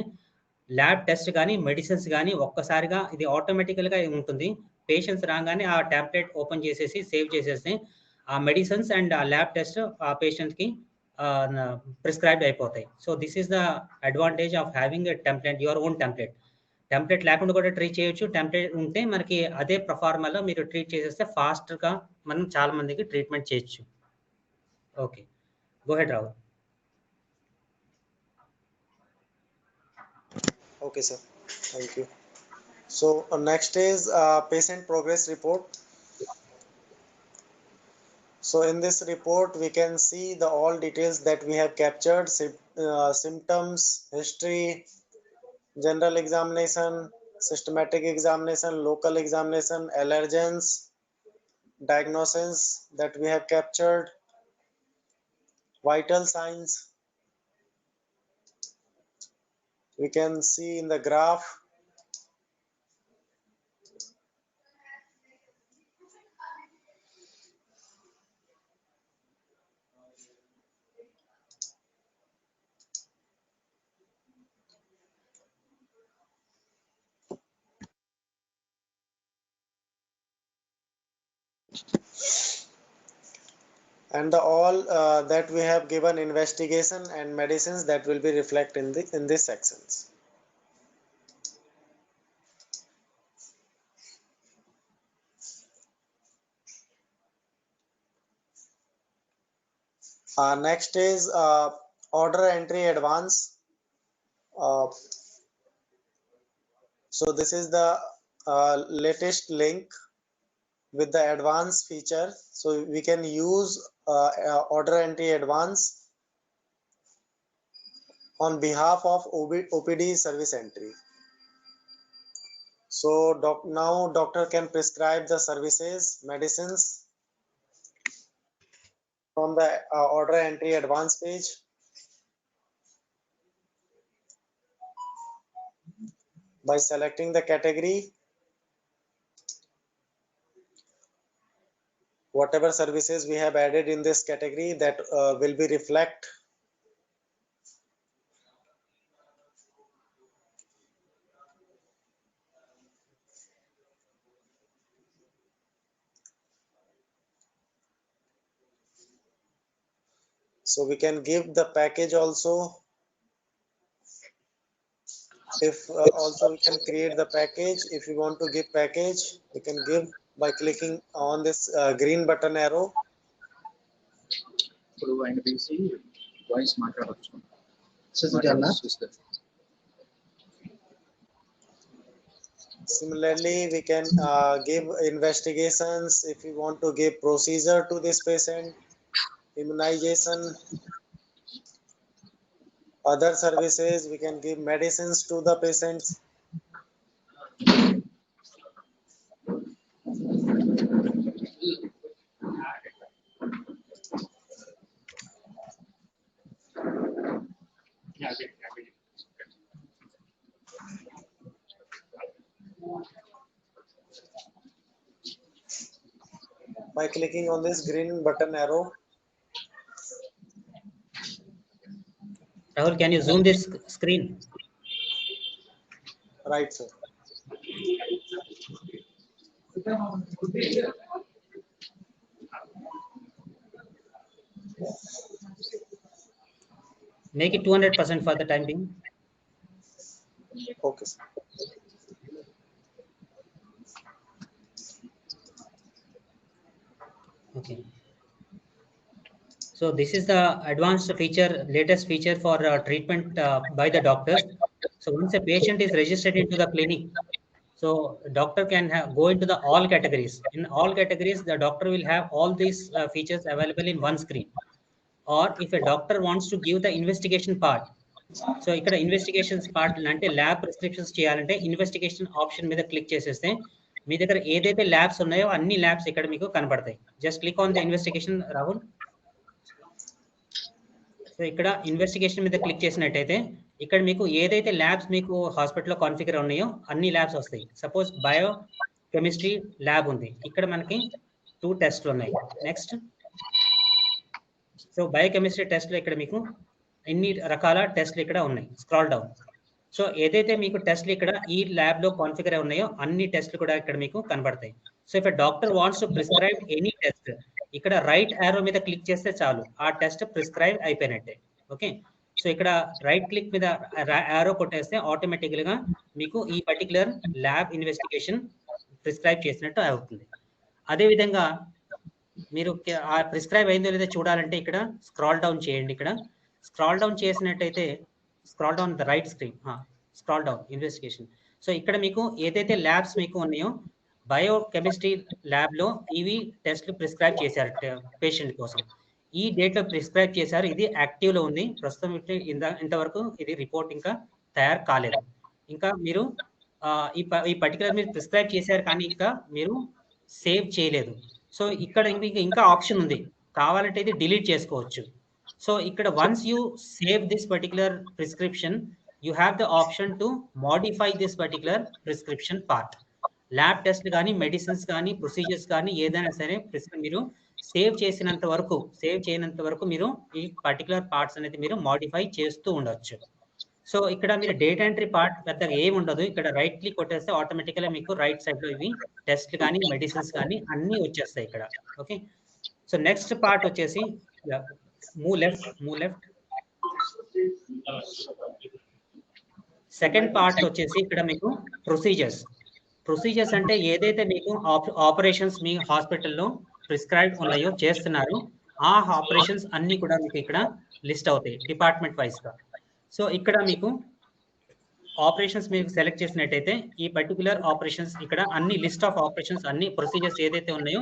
S1: ల్యాబ్ టెస్ట్ కానీ మెడిసిన్స్ కానీ ఒక్కసారిగా ఇది ఆటోమేటికల్గా ఉంటుంది. పేషెంట్స్ రాగానే ఆ ట్యాబ్లెట్ ఓపెన్ చేసేసి సేవ్ చేసేస్తే ఆ మెడిసిన్స్ అండ్ ఆ ల్యాబ్ టెస్ట్ ఆ పేషెంట్కి ప్రిస్క్రైబ్ అయిపోతాయి. So this is the advantage of having a template, your own template లేకుండా కూడా ట్రీట్ చేయొచ్చు. టెంప్లెట్ ఉంటే మనకి అదే ప్రొఫార్మాలో మీరు ట్రీట్ చేసేస్తే ఫాస్ట్గా మనం చాలా మందికి ట్రీట్మెంట్ చేయొచ్చు. Okay, go head Rao.
S2: Okay, sir. Thank you. So next is patient progress report. So in this report, we can see the all details that we have captured: symptoms, history, general examination, systematic examination, local examination, allergens, diagnosis that we have captured, vital signs. We can see in the graph. And all that we have given investigation and medicines that will be reflected in these sections. Next is order entry advance. So this is the latest link with the advanced feature. So we can use order entry advance on behalf of OPD service entry. So now doctor can prescribe the services, medicines from the order entry advance page. By selecting the category, whatever services we have added in this category, that will be reflect. So we can give the package also. If also we can create the package. If you want to give package, we can give by clicking on this green button arrow.
S3: ఇప్పుడు ఆయన తీసి voice మాట్లాడవచ్చు.
S2: Similarly, we can give investigations if we want to give procedure to this patient, immunization, other services. We can give medicines to the patients. By clicking on this green button arrow.
S1: Rahul, can you zoom this screen?
S2: Right, sir.
S1: Make it 200% for the time being.
S2: Okay, sir.
S1: Okay. So this is the advanced feature, latest feature for treatment by the doctors. So once a patient is registered into the clinic, so doctor can go into the all categories. In all categories, the doctor will have all these features available in one screen. Or if a doctor wants to give the investigation part, so ఇక్కడ investigations part అంటే lab prescriptions చేయాలంటే investigation option మీద click చేసేస్తే మీ దగ్గర ఏదైతే labs ఉన్నాయో అన్ని labs ఇక్కడ మీకు కనబడతాయి. Just click on the investigation, Rahul. ఇక్కడ ఇన్వెస్టిగేషన్ మీద క్లిక్ చేసినట్టయితే ఇక్కడ మీకు ఏదైతే ల్యాబ్స్ మీకు హాస్పిటల్లో కాన్ఫిగర్ ఉన్నాయో అన్ని ల్యాబ్స్ వస్తాయి. సపోజ్ బయో కెమిస్ట్రీ ల్యాబ్ ఉంది, ఇక్కడ మనకి 2 టెస్ట్లు ఉన్నాయి. నెక్స్ట్ సో బయోకెమిస్ట్రీ టెస్ట్లు ఇక్కడ మీకు ఎన్ని రకాల టెస్ట్లు ఇక్కడ ఉన్నాయి. Scroll down. సో ఏదైతే మీకు టెస్ట్లు ఇక్కడ ఈ ల్యాబ్ లో కాన్ఫిగర్ ఉన్నాయో అన్ని టెస్ట్లు కూడా ఇక్కడ మీకు కనబడతాయి. So if doctor wants to prescribe any test, ఇక్కడ రైట్ యారో మీద క్లిక్ చేస్తే చాలు, ఆ టెస్ట్ ప్రిస్క్రైబ్ అయిపోయినట్టే. ఓకే, సో ఇక్కడ రైట్ క్లిక్ మీద యారో కొట్టేస్తే ఆటోమేటికల్ గా మీకు ఈ పర్టికులర్ ల్యాబ్ ఇన్వెస్టిగేషన్ ప్రిస్క్రైబ్ చేసినట్టు అవుతుంది. అదేవిధంగా మీరు ఆ ప్రిస్క్రైబ్ అయిందో లేదో చూడాలంటే ఇక్కడ స్క్రాల్ డౌన్ చేయండి. ఇక్కడ స్క్రాల్ డౌన్ చేసినట్టయితే scroll down the right screen, scroll down investigation. So ఇక్కడ మీకు ఏదైతే ల్యాబ్స్ మీకు ఉన్నాయో బయో కెమిస్ట్రీ ల్యాబ్ లో ఇవి టెస్ట్లు ప్రిస్క్రైబ్ చేశారు పేషెంట్ కోసం. ఈ డేట్ లో ప్రిస్క్రైబ్ చేశారు, ఇది యాక్టివ్ లో ఉంది ప్రస్తుతం. ఇంతవరకు ఇది రిపోర్ట్ ఇంకా తయారు కాలేదు. ఇంకా మీరు ఈ పర్టికులర్ మీరు ప్రిస్క్రైబ్ చేశారు కానీ ఇంకా మీరు సేవ్ చేయలేదు. సో ఇక్కడ ఇంకా ఆప్షన్ ఉంది, కావాలంటే ఇది డిలీట్ చేసుకోవచ్చు. సో ఇక్కడ once you save this particular prescription, you have the option to modify this particular prescription part. Lab test కానీ మెడిసిన్స్ కానీ ప్రొసీజర్స్ కానీ ఏదైనా సరే మీరు సేవ్ చేయనంత వరకు మీరు ఈ పర్టికులర్ పార్ట్స్ అనేది మీరు మోడిఫై చేస్తూ ఉండొచ్చు. సో ఇక్కడ మీరు డేటా ఎంట్రీ పార్ట్ పెద్దగా ఏమి ఉండదు. ఇక్కడ రైట్ క్లిక్ కొట్టేస్తే ఆటోమేటిక్గా మీకు రైట్ సైడ్ లో ఇవి టెస్ట్ కానీ మెడిసిన్స్ కానీ అన్ని వచ్చేస్తాయి ఇక్కడ. ఓకే, సో నెక్స్ట్ పార్ట్ వచ్చేసి మూవ్ లెఫ్ట్. సెకండ్ పార్ట్ వచ్చేసి ఇక్కడ మీకు ప్రొసీజర్స్ అంటే ఏదైతే మీకు ఆపరేషన్స్ మీ హాస్పిటల్లో ప్రిస్క్రైబ్ ఉన్నాయో చేస్తున్నారు, ఆ ఆపరేషన్స్ అన్ని కూడా మీకు ఇక్కడ లిస్ట్ అవుతాయి డిపార్ట్మెంట్ వైజ్ గా. సో ఇక్కడ మీకు ఆపరేషన్స్ మీరు సెలెక్ట్ చేసినట్టయితే ఈ పర్టికులర్ ఆపరేషన్స్ ఇక్కడ అన్ని లిస్ట్ ఆఫ్ ఆపరేషన్స్ అన్ని ప్రొసీజర్స్ ఏదైతే ఉన్నాయో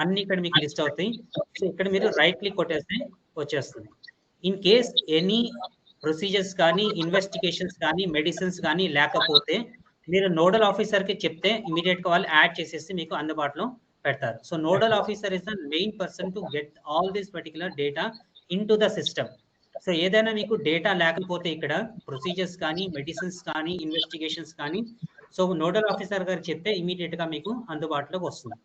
S1: అన్ని ఇక్కడ మీకు లిస్ట్ అవుతాయి. సో ఇక్కడ మీరు రైట్ క్లిక్ కొట్టేస్తే వచ్చేస్తుంది. ఇన్ కేస్ ఎనీ ప్రొసీజర్స్ కానీ ఇన్వెస్టిగేషన్స్ కానీ మెడిసిన్స్ కానీ లేకపోతే మీరు నోడల్ ఆఫీసర్కి చెప్తే ఇమీడియట్ గా వాళ్ళు యాడ్ చేసేసి మీకు అందుబాటులో పెడతారు. So nodal officer is the main person to get all this particular data in to the system. So ఏదైనా మీకు డేటా లేకపోతే ఇక్కడ ప్రొసీజర్స్ కానీ మెడిసిన్స్ కానీ ఇన్వెస్టిగేషన్స్ కానీ సో నోడల్ ఆఫీసర్ గారు చెప్తే ఇమీడియట్ గా మీకు అందుబాటులోకి వస్తుంది.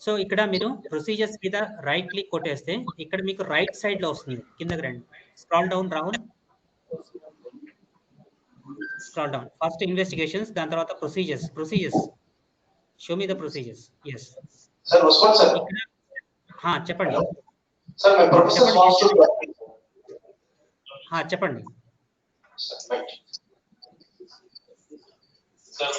S1: సో ఇక్కడ మీరు ప్రొసీజర్స్ మీద రైట్ క్లిక్ కొట్టేస్తే ఇక్కడ మీకు రైట్ సైడ్ లో వస్తుంది, కిందకి రండి, scroll down Rahul, scroll down. First investigations, దాని తర్వాత procedures show me the procedures. Yes
S7: sir Usman sir,
S1: చెప్పండి
S7: sir my professor wants to
S1: చెప్పండి
S7: sir.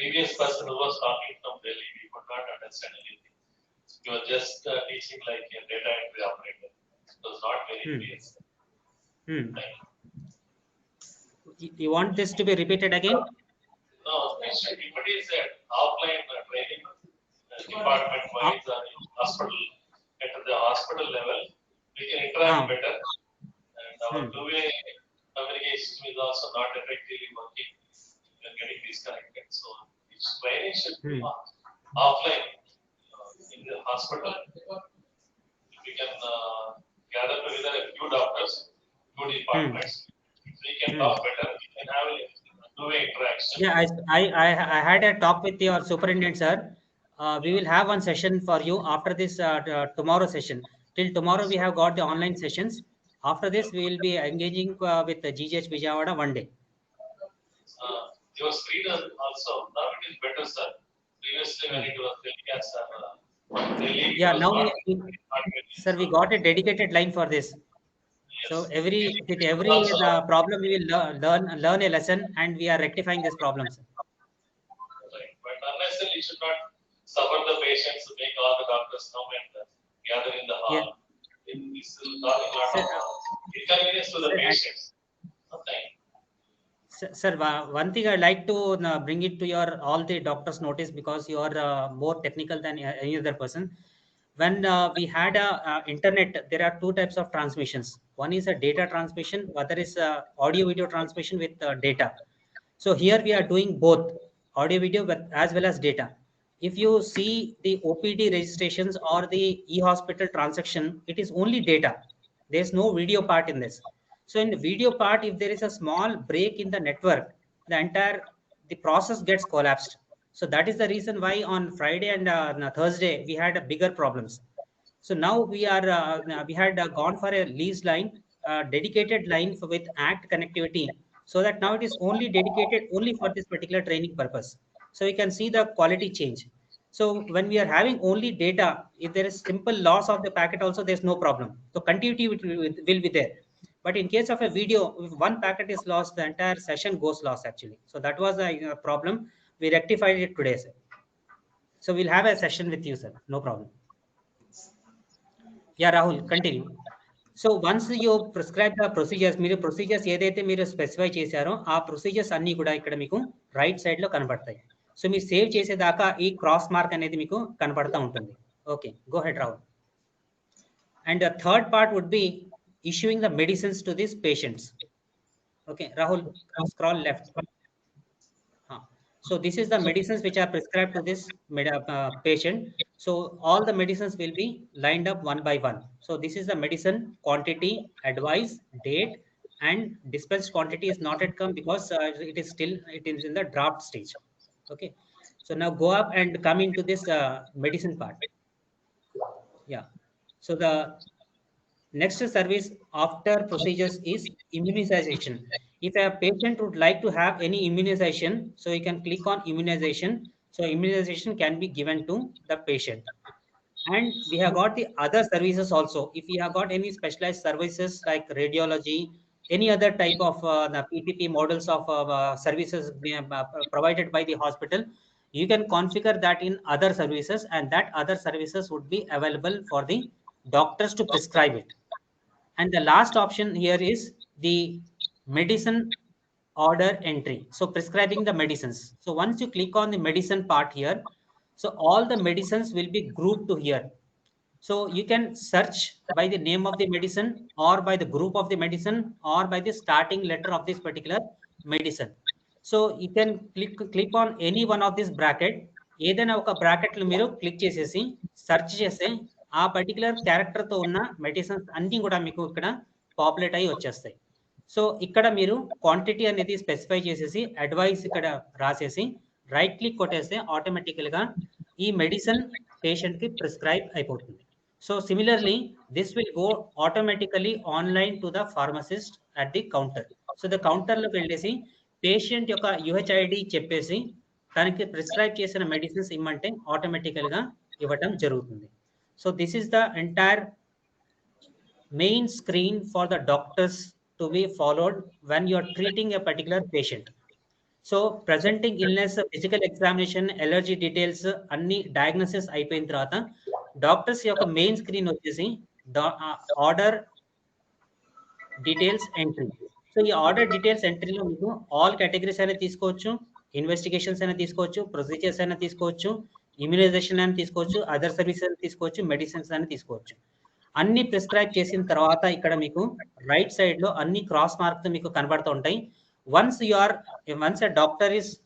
S7: previous person who was talking from Delhi, we could not understand anything. You were just teaching like a data entry operator. It was not very clear.
S1: You want this to be repeated again?
S7: No, everybody said offline training department wise or hospital, at the hospital level, we can interact better. And our two-way communication is also not effectively working. We are getting disconnected. So its training should be offline in the hospital. We can gather together a few doctors, two departments. We can talk better. We can have a two-way interaction.
S1: Yeah, I had a talk with your superintendent, sir. We will have one session for you after this tomorrow session. Till tomorrow we have got the online sessions. After this we will be engaging with the GGH Vijayawada one day.
S7: Your screen also, now it is better, sir. Previously when it was telecast,
S1: yeah, now sir, we got a dedicated line for this. Yes. So with every problem we will learn a lesson and we are rectifying this problem, sir.
S7: Right, but unnecessarily you should not suffer the patients to make all the doctors come and gather in the hall. Yeah. This is causing a lot of inconvenience to the patients. Okay.
S1: Sir, one thing I'd like to bring it to your all the doctors' notice, because you are more technical than any other person. When we had internet, there are two types of transmissions. One is a data transmission, other is audio video transmission with data. So here we are doing both audio video as well as data. If you see the OPD registrations or the e-hospital transaction, it is only data. There's no video part in this. So in the video part, if there is a small break in the network, the process gets collapsed. So that is the reason why on Friday and Thursday we had bigger problems. So now we had gone for a leased line, dedicated line with ACT connectivity, so that now it is only dedicated only for this particular training purpose. So you can see the quality change. So when we are having only data, if there is simple loss of the packet also, there's no problem. So continuity will be there. But in case of a video, if one packet is lost, the entire session goes lost actually. So that was a problem. We rectified it today, sir. So we'll have a session with you, sir. No problem. Yeah, Rahul, continue. So once you prescribe the procedures, మీరు procedures ఏదైతే మీరు specify చేశారో ఆ procedures అన్ని కూడా ఇక్కడ మీకు right side లో కనబడతాయి. సో మీరు సేవ్ చేసేదాకా ఈ క్రాస్ మార్క్ అనేది మీకు కనబడతా ఉంటుంది. Okay, go ahead Rahul. And the third part would be issuing the medicines to these patients. Okay, Rahul, scroll left. So this is the medicines which are prescribed to this patient. So all the medicines will be lined up one by one. So this is the medicine quantity, advice, date, and dispensed quantity is not yet come because it is in the draft stage. Okay, so now go up and come into this medicine part. Yeah, so the next service after procedures is immunization. If a patient would like to have any immunization, so you can click on immunization. So immunization can be given to the patient. And we have got the other services also. If you have got any specialized services like radiology, any other type of the PPP models of services provided by the hospital, you can configure that in other services, and that other services would be available for the doctors to prescribe it. And the last option here is the medicine order entry. So prescribing the medicines. So once you click on the medicine part here, so all the medicines will be grouped to here. So you can search by the name of the medicine, or by the group of the medicine, or by the starting letter of this particular medicine. So you can click on any one of this bracket. ఏదైనా ఒక bracket లో మీరు click చేసేసి search చేస్తే ఆ particular character తో ఉన్న medicines అన్ని కూడా మీకు ఇక్కడ పాపులేట్ అయ్యి వచ్చేస్తాయి. సో ఇక్కడ మీరు క్వాంటిటీ అనేది స్పెసిఫై చేసేసి అడ్వైస్ ఇక్కడ రాసేసి రైట్ క్లిక్ కొట్టేస్తే ఆటోమేటికల్ గా ఈ మెడిసిన్ పేషెంట్ కి ప్రిస్క్రైబ్ అయిపోతుంది. So similarly this will go automatically online to the pharmacist at the counter. So the counter లోకి వెళ్ళేసి పేషెంట్ యొక్క UHID చెప్పేసి దానికి ప్రిస్క్రైబ్ చేసిన మెడిసిన్స్ ఇమ్మంటే ఆటోమేటికల్ గా ఇవ్వటం జరుగుతుంది. So this is the entire main screen for the doctors to be followed when you are treating a particular patient. So presenting illness, physical examination, allergy details అన్ని diagnosis అయిపోయిన తర్వాత డాక్టర్స్ యొక్క main screen వచ్చేసి order details entry. సో ఈ order details ఎంట్రీలో మీకు all categories అయినా తీసుకోవచ్చు, ఇన్వెస్టిగేషన్స్ అయినా తీసుకోవచ్చు, ప్రొసీజర్స్ అయినా తీసుకోవచ్చు, ఇమ్యునైజేషన్ అయినా తీసుకోవచ్చు, అదర్ సర్వీసెస్ అయినా తీసుకోవచ్చు, మెడిసిన్స్ అయినా తీసుకోవచ్చు. అన్ని ప్రిస్క్రైబ్ చేసిన తర్వాత ఇక్కడ మీకు రైట్ సైడ్ లో అన్ని క్రాస్ మార్క్స్ మీకు కనబడుతూ ఉంటాయి. once a doctor is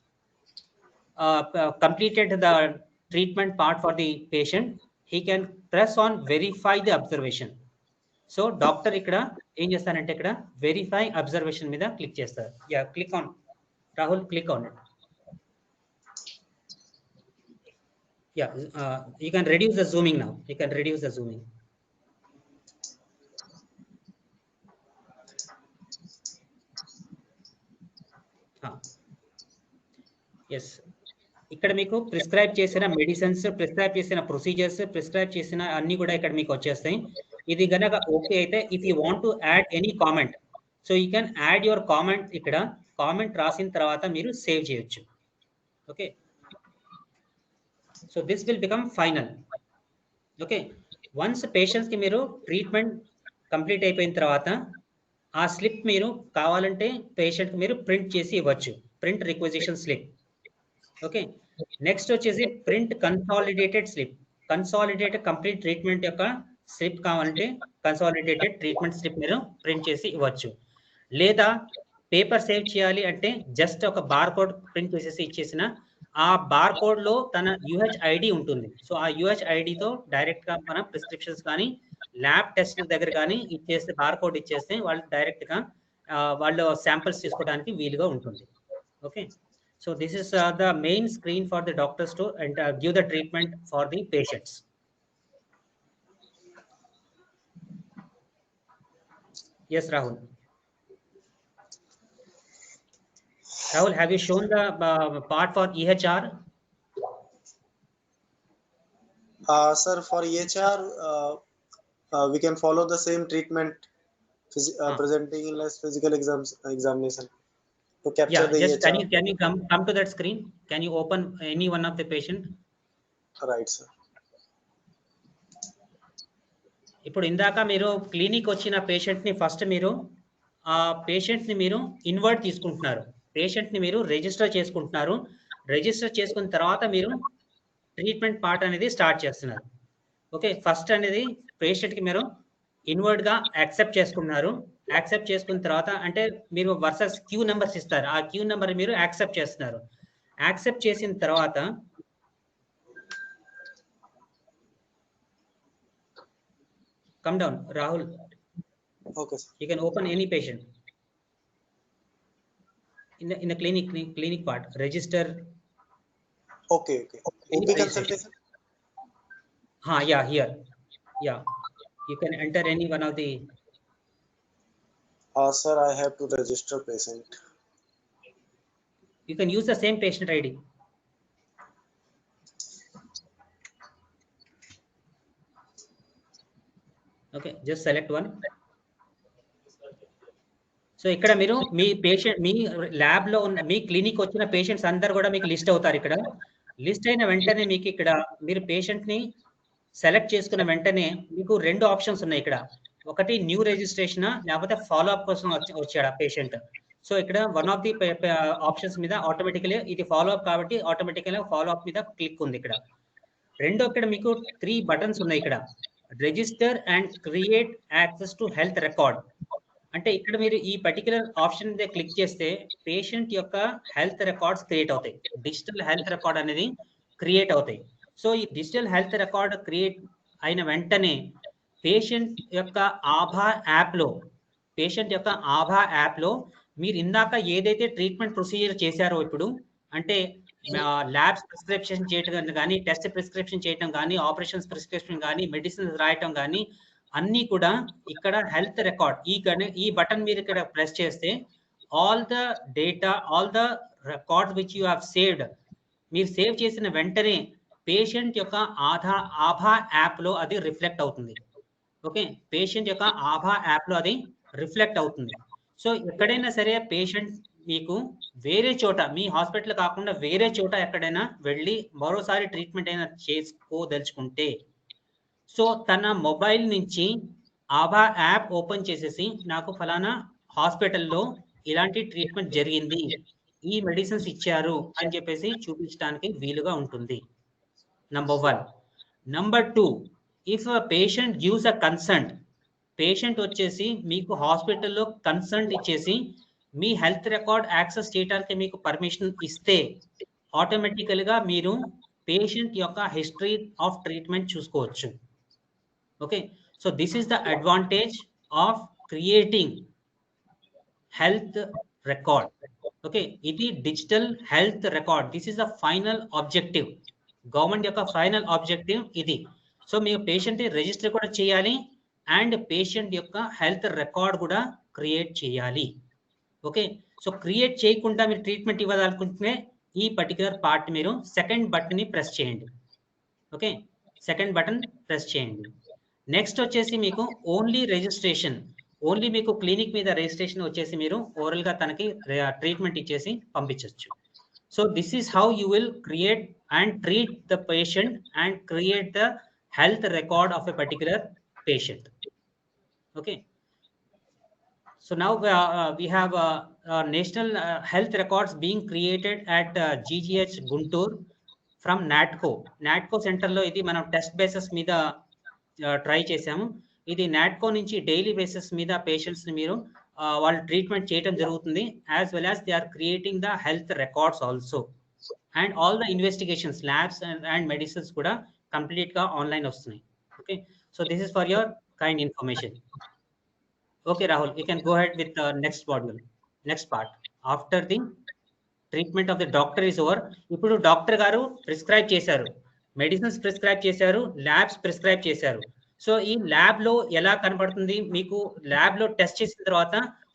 S1: completed the treatment part for the patient, he can press on verify the observation. So doctor ఇక్కడ ఏం చేస్తారంటే ఇక్కడ వెరిఫై అబ్జర్వేషన్ మీద క్లిక్ చేస్తారు. Yeah, click on Rahul, click on it. Yeah, you can reduce the zooming now. You can reduce the zooming. Yes, ఇక్కడ మీకు prescribe చేసిన medicines, prescribe చేసిన ప్రొసీజర్స్, ప్రిస్క్రైబ్ చేసిన అన్ని కూడా ఇక్కడ మీకు వచ్చేస్తాయి. ఇది గనక ఓకే అయితే if you want to add any comment, so you can add your comment. ఇక్కడ కామెంట్ రాసిన తర్వాత మీరు సేవ్ చేయొచ్చు. Okay, so this will become final. Okay, once patients కి మీరు ట్రీట్మెంట్ కంప్లీట్ అయిపోయిన తర్వాత ఆ స్లిప్ మీరు కావాలంటే పేషెంట్ కి మీరు ప్రింట్ చేసి ఇవ్వచ్చు, print requisition slip. Okay, next వచ్చేసి print consolidated slip. Consolidated complete treatment యొక్క స్లిప్ కావాలంటే కన్సాలిడేటెడ్ ట్రీట్మెంట్ స్లిప్ మీరు ప్రింట్ చేసి ఇవ్వచ్చు. లేదా పేపర్ సేవ్ చేయాలి అంటే జస్ట్ ఒక బార్ కోడ్ ప్రింట్ చేసేసి ఇచ్చేసిన ఆ బార్ కోడ్ లో తన UHID ఉంటుంది. సో ఆ UHID తో డైరెక్ట్ గా మన ప్రిస్క్రిప్షన్స్ కానీ ల్యాబ్ టెస్ట్ దగ్గర కానీ ఇచ్చేస్తే బార్కోడ్ ఇచ్చేస్తే వాళ్ళు డైరెక్ట్గా వాళ్ళు శాంపిల్స్ తీసుకోవడానికి వీలుగా ఉంటుంది. Okay, so this is the main screen for the doctors to and give the treatment for the patients. Yes, Rahul. Rahul, have you shown the part for EHR?
S2: Sir, for EHR, we can follow the same treatment presenting in less physical examination to capture
S1: Yeah,
S2: the
S1: just
S2: EHR.
S1: can you come to that screen? Can you open any one of the patient?
S2: Right, sir.
S1: ఇప్పుడు ఇందాక మీరు clinic వచ్చిన పేషెంట్ని first మీరు ఆ పేషెంట్ని మీరు invert తీసుకుంటున్నారు, పేషెంట్ని మీరు రిజిస్టర్ చేసుకుంటున్నారు. రిజిస్టర్ చేసుకున్న తర్వాత మీరు ట్రీట్మెంట్ పార్ట్ అనేది స్టార్ట్ చేస్తున్నారు. ఓకే, ఫస్ట్ అనేది పేషెంట్కి మీరు ఇన్వర్ట్గా యాక్సెప్ట్ చేసుకున్నారు. యాక్సెప్ట్ చేసుకున్న తర్వాత అంటే మీరు వర్సెస్ క్యూ నెంబర్స్ ఇస్తారు, ఆ క్యూ నెంబర్ మీరు యాక్సెప్ట్ చేస్తున్నారు. యాక్సెప్ట్ చేసిన తర్వాత come down, Rahul.
S2: Okay, sir.
S1: You can open any patient in the clinic part. Register.
S2: Okay.
S1: Any
S2: OP
S1: patient.
S2: consultation.
S1: Yeah, here. Yeah, you can enter any one of the.
S2: Sir, I have to register patient.
S1: You can use the same patient ID. Okay, just select one. So ఇక్కడ మీరు మీ patient మీ ల్యాబ్లో ఉన్న మీ clinic వచ్చిన patients అందరు కూడా మీకు list అవుతారు. ఇక్కడ లిస్ట్ అయిన వెంటనే మీకు ఇక్కడ మీరు పేషెంట్ని సెలెక్ట్ చేసుకున్న వెంటనే మీకు 2 ఆప్షన్స్ ఉన్నాయి ఇక్కడ. ఒకటి న్యూ రిజిస్ట్రేషన్, లేకపోతే ఫాలో అప్ కోసం వచ్చాడు ఆ పేషెంట్. సో ఇక్కడ వన్ ఆఫ్ ది ఆప్షన్స్ మీద ఆటోమేటికలీ ఇది ఫాలో అప్ కాబట్టి ఆటోమేటికల్గా ఫాలో అప్ మీద క్లిక్ ఉంది ఇక్కడ. రెండో ఇక్కడ మీకు 3 బటన్స్ ఉన్నాయి ఇక్కడ. Register and create access to health record. అంటే ఇక్కడ మీరు ఈ పర్టికులర్ ఆప్షన్ మీద క్లిక్ చేస్తే పేషెంట్ యొక్క హెల్త్ రికార్డ్స్ క్రియేట్ అవుతాయి, డిజిటల్ హెల్త్ రికార్డ్ అనేది క్రియేట్ అవుతాయి. సో ఈ డిజిటల్ హెల్త్ రికార్డ్ క్రియేట్ అయిన వెంటనే పేషెంట్ యొక్క ఆభా యాప్లో మీరు ఇందాక ఏదైతే ట్రీట్మెంట్ ప్రొసీజర్ చేశారో ఇప్పుడు అంటే ల్యాబ్స్ ప్రిస్క్రిప్షన్ చేయడం కానీ, టెస్ట్ ప్రిస్క్రిప్షన్ చేయడం కానీ, ఆపరేషన్స్ ప్రిస్క్రిప్షన్ కానీ, మెడిసిన్స్ రాయటం కానీ అన్నీ కూడా ఇక్కడ హెల్త్ రికార్డ్ ఈ బటన్ మీరు ఇక్కడ ప్రెస్ చేస్తే all the data, all the records which you have saved మీరు సేవ్ చేసిన వెంటనే పేషెంట్ యొక్క ఆభా యాప్లో అది రిఫ్లెక్ట్ అవుతుంది. ఓకే, పేషెంట్ యొక్క ఆభా యాప్లో అది రిఫ్లెక్ట్ అవుతుంది. సో ఎక్కడైనా సరే పేషెంట్ మీకు వేరే చోట మీ హాస్పిటల్ కాకుండా వేరే చోట ఎక్కడైనా వెళ్ళి మరోసారి ట్రీట్మెంట్ అయినా చేసుకోదలుచుకుంటే సో తన మొబైల్ నుంచి ఆభా యాప్ ఓపెన్ చేసేసి నాకు ఫలానా హాస్పిటల్లో ఇలాంటి ట్రీట్మెంట్ జరిగింది, ఈ మెడిసిన్స్ ఇచ్చారు అని చెప్పేసి చూపించడానికి వీలుగా ఉంటుంది. Number 1. Number 2, if patient gives a consent, patient వచ్చేసి మీకు హాస్పిటల్లో కన్సెంట్ ఇచ్చేసి మీ హెల్త్ రికార్డ్ యాక్సెస్ చేయడానికి మీకు పర్మిషన్ ఇస్తే ఆటోమేటికల్గా మీరు పేషెంట్ యొక్క హిస్టరీ ఆఫ్ ట్రీట్మెంట్ చూసుకోవచ్చు. Okay, so this is the advantage of creating health record. Okay, it is digital health record. This is the final objective. Government యొక్క final objective ఇది. So మీ patient register కూడా చేయాలి and patient యొక్క health record కూడా create చేయాలి. Okay, so create చేయకుండా మీరు treatment ఇవ్వాలనుకుంటే ఈ పర్టికులర్ పార్ట్ మీరు సెకండ్ బటన్ని ప్రెస్ చేయండి. ఓకే, సెకండ్ బటన్ ప్రెస్ చేయండి. నెక్స్ట్ వచ్చేసి మీకు ఓన్లీ రిజిస్ట్రేషన్, ఓన్లీ మీకు క్లినిక్ మీద రిజిస్ట్రేషన్ వచ్చేసి మీరు ఓరల్గా తనకి ట్రీట్మెంట్ ఇచ్చేసి పంపించవచ్చు. So this is how you will create and treat the patient and create the health record of a particular patient. Okay, so now we have national health records being created at GGH Guntur from NATCO సెంటర్లో ఇది మనం test basis మీద try చేసాము. ఇది నాట్కో నుంచి daily basis మీద పేషెంట్స్ని మీరు వాళ్ళు ట్రీట్మెంట్ చేయడం జరుగుతుంది. As well as they are creating the health records also and all the investigations labs and medicines కూడా కంప్లీట్గా ఆన్లైన్ వస్తున్నాయి. Okay, so this is for your kind information. Okay, Rahul, you can go ahead with the next module, next part. After the treatment of the doctor is over. ఇప్పుడు doctor గారు prescribe చేశారు, medicines prescribe చేశారు, labs prescribe చేశారు. So ఈ lab లో ఎలా కనబడుతుంది మీకు, ల్యాబ్ లో టెస్ట్ చేసిన తర్వాత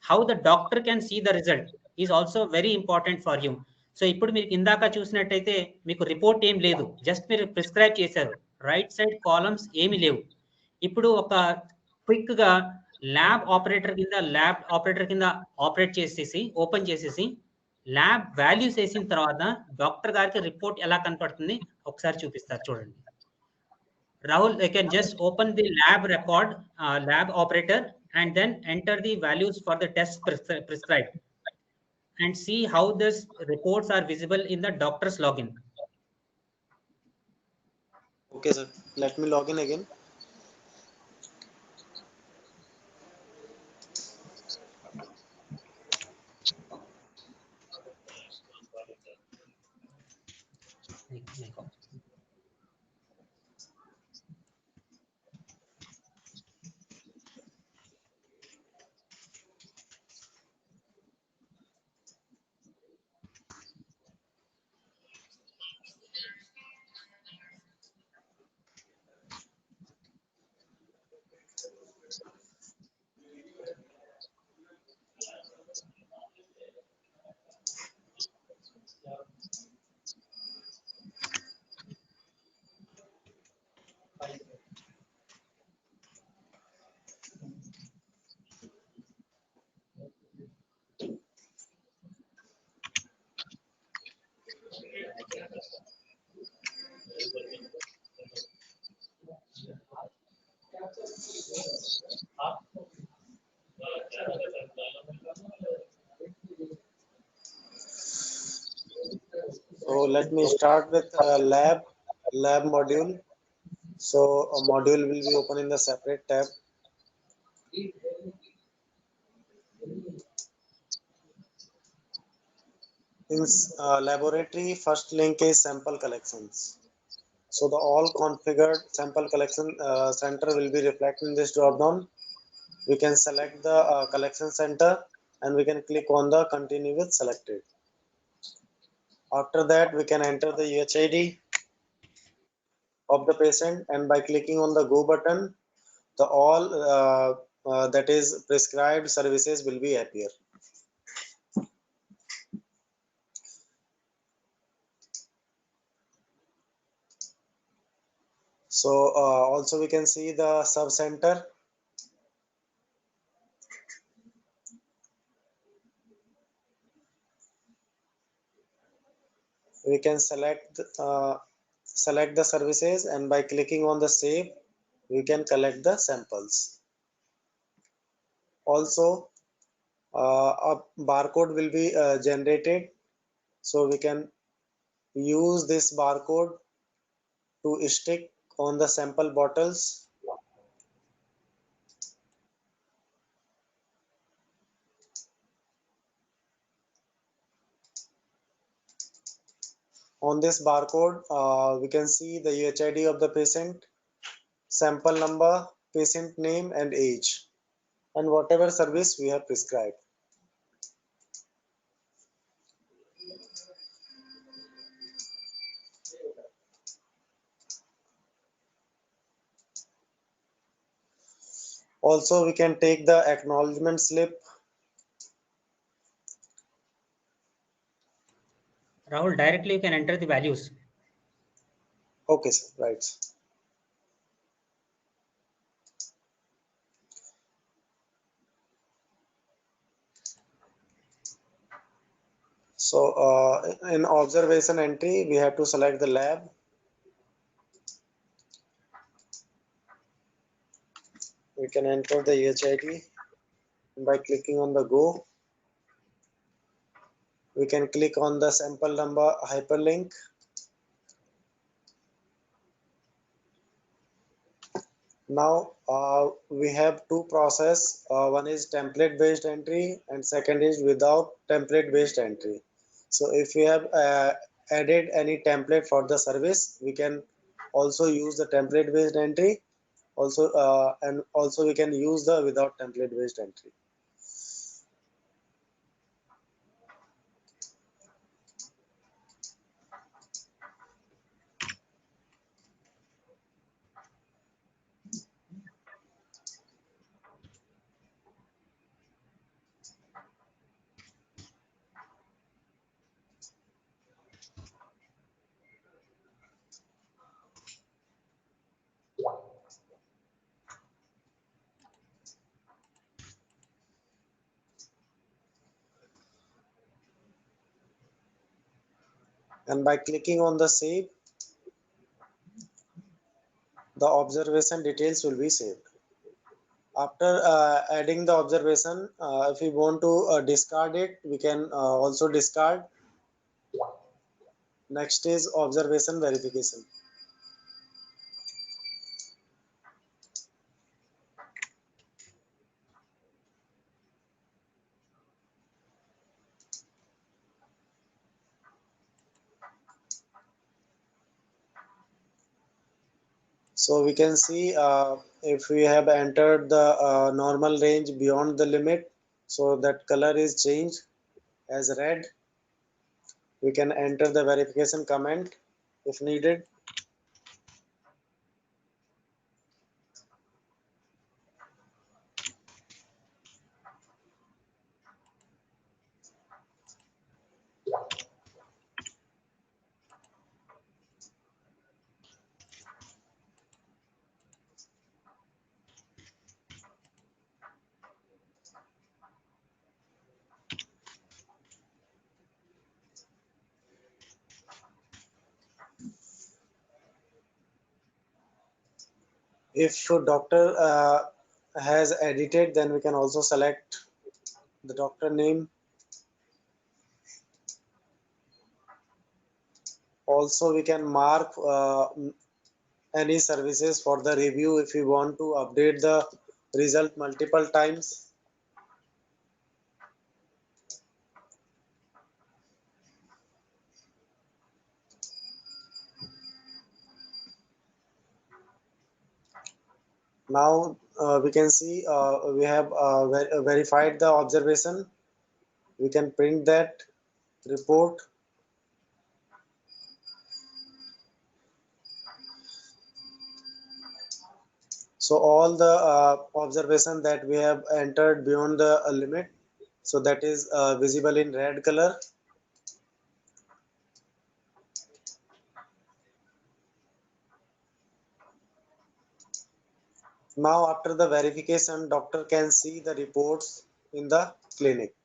S1: how the doctor can see the result is also very important for you. So ఇప్పుడు మీకు ఇందాక చూసినట్టయితే మీకు రిపోర్ట్ ఏం లేదు, జస్ట్ మీరు ప్రిస్క్రైబ్ చేశారు, రైట్ సైడ్ కాలమ్స్ ఏమి లేవు. ఇప్పుడు ఒక క్విక్ గా ల్యాబ్ ఆపరేటర్ కింద ఆపరేట్ చేసేసి ఓపెన్ చేసేసి ల్యాబ్ వాల్యూస్ వేసిన తర్వాత డాక్టర్ గారికి రిపోర్ట్ ఎలా కనపడుతుంది ఒకసారి చూపిస్తారు చూడండి. Rahul, you can just open the lab record, lab operator, and then enter the values for the test prescribed and see how these reports are visible in the doctor's login.
S2: Okay, sir. Let me log in again. So let me start with lab module. So a module will be open in the separate tab. In laboratory, first link is sample collections. So the all configured sample collection center will be reflected in this drop down. We can select the collection center and we can click on the continue with selected. After that, we can enter the UHID of the patient, and by clicking on the go button, the all that is prescribed services will be appear. So also we can see the sub center. We can select the services, and by clicking on the save, we can collect the samples. Also, a barcode will be generated, so we can use this barcode to stick on the sample bottles. On this barcode, we can see the UHID of the patient, sample number, patient name and age, and whatever service we have prescribed. Also, we can take the acknowledgement slip.
S1: Rahul, directly you can enter the values.
S2: Okay, sir. Right. So in observation entry, we have to select the lab. We can enter the UHID by clicking on the go. We can click on the sample number hyperlink. Now we have two process. One is template based entry and second is without template based entry. So if we have added any template for the service, we can also use the template based entry, Also, and also we can use the without template based entry. And by clicking on the save, the observation details will be saved. After adding the observation, if we want to discard it, we can also discard. Next is observation verification. So we can see if we have entered the normal range beyond the limit, so that color is changed as red. We can enter the verification comment if needed. If doctor has edited, then we can also select the doctor name. Also, we can mark any services for the review if we want to update the result multiple times. Now we can see we have verified the observation. We can print that report. So all the observation that we have entered beyond the limit, so that is visible in red color. Now after the verification, doctor can see the reports in the clinic.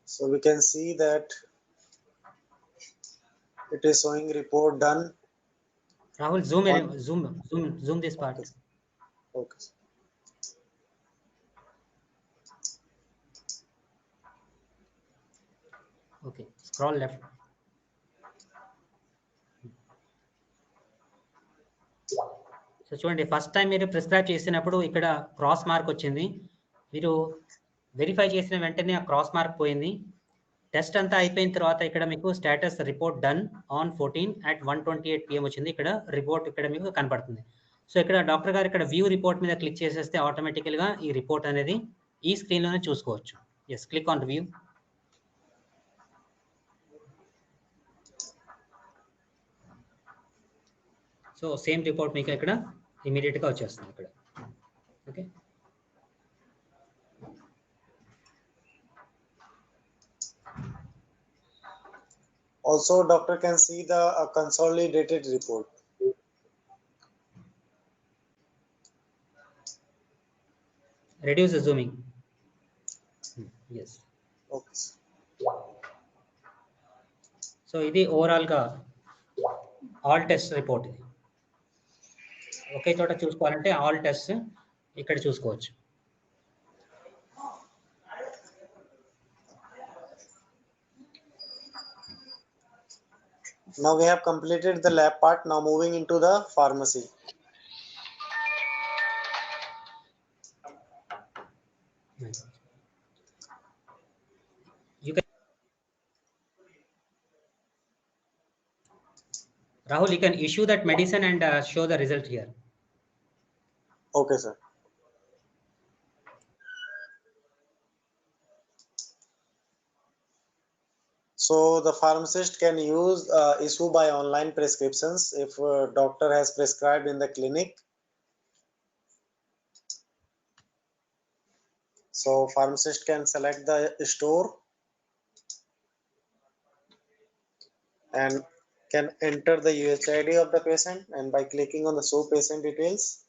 S2: So we can see that it is showing report done.
S1: Rahul, zoom this part.
S2: Okay.
S1: Okay, scroll left. So చూడండి, first time మీరు prescribe చేసినప్పుడు ఇక్కడ cross mark వచ్చింది. మీరు verify చేసిన వెంటనే ఆ cross mark పోయింది. టెస్ట్ అంతా అయిపోయిన తర్వాత ఇక్కడ మీకు status report done on 14 at 1:28 PM వచ్చింది. ఇక్కడ రిపోర్ట్ ఇక్కడ మీకు కనపడుతుంది. సో ఇక్కడ డాక్టర్ గారు ఇక్కడ వ్యూ రిపోర్ట్ మీద క్లిక్ చేసేస్తే ఆటోమేటికల్గా ఈ రిపోర్ట్ అనేది ఈ స్క్రీన్లోనే చూసుకోవచ్చు. Yes, click on view. So same report మీకు ఇక్కడ ఇమీడియట్గా వచ్చేస్తుంది ఇక్కడ. Okay,
S2: Also, doctor can see the consolidated report.
S1: reduce the zooming. Yes.
S2: Okay.
S1: So ఇది ఓవరాల్గా ఆల్ టెస్ట్ రిపోర్ట్. ఇది ఒకే చోట చూసుకోవాలంటే ఆల్ టెస్ట్ ఇక్కడ చూసుకోవచ్చు.
S2: Now we have completed the lab part. Now moving into the pharmacy.
S1: You can, Rahul, you can issue that medicine and show the result here.
S2: Okay, sir. So the pharmacist can use issue by online prescriptions if doctor has prescribed in the clinic. So pharmacist can select the store and can enter the UHID of the patient, and by clicking on the show patient details,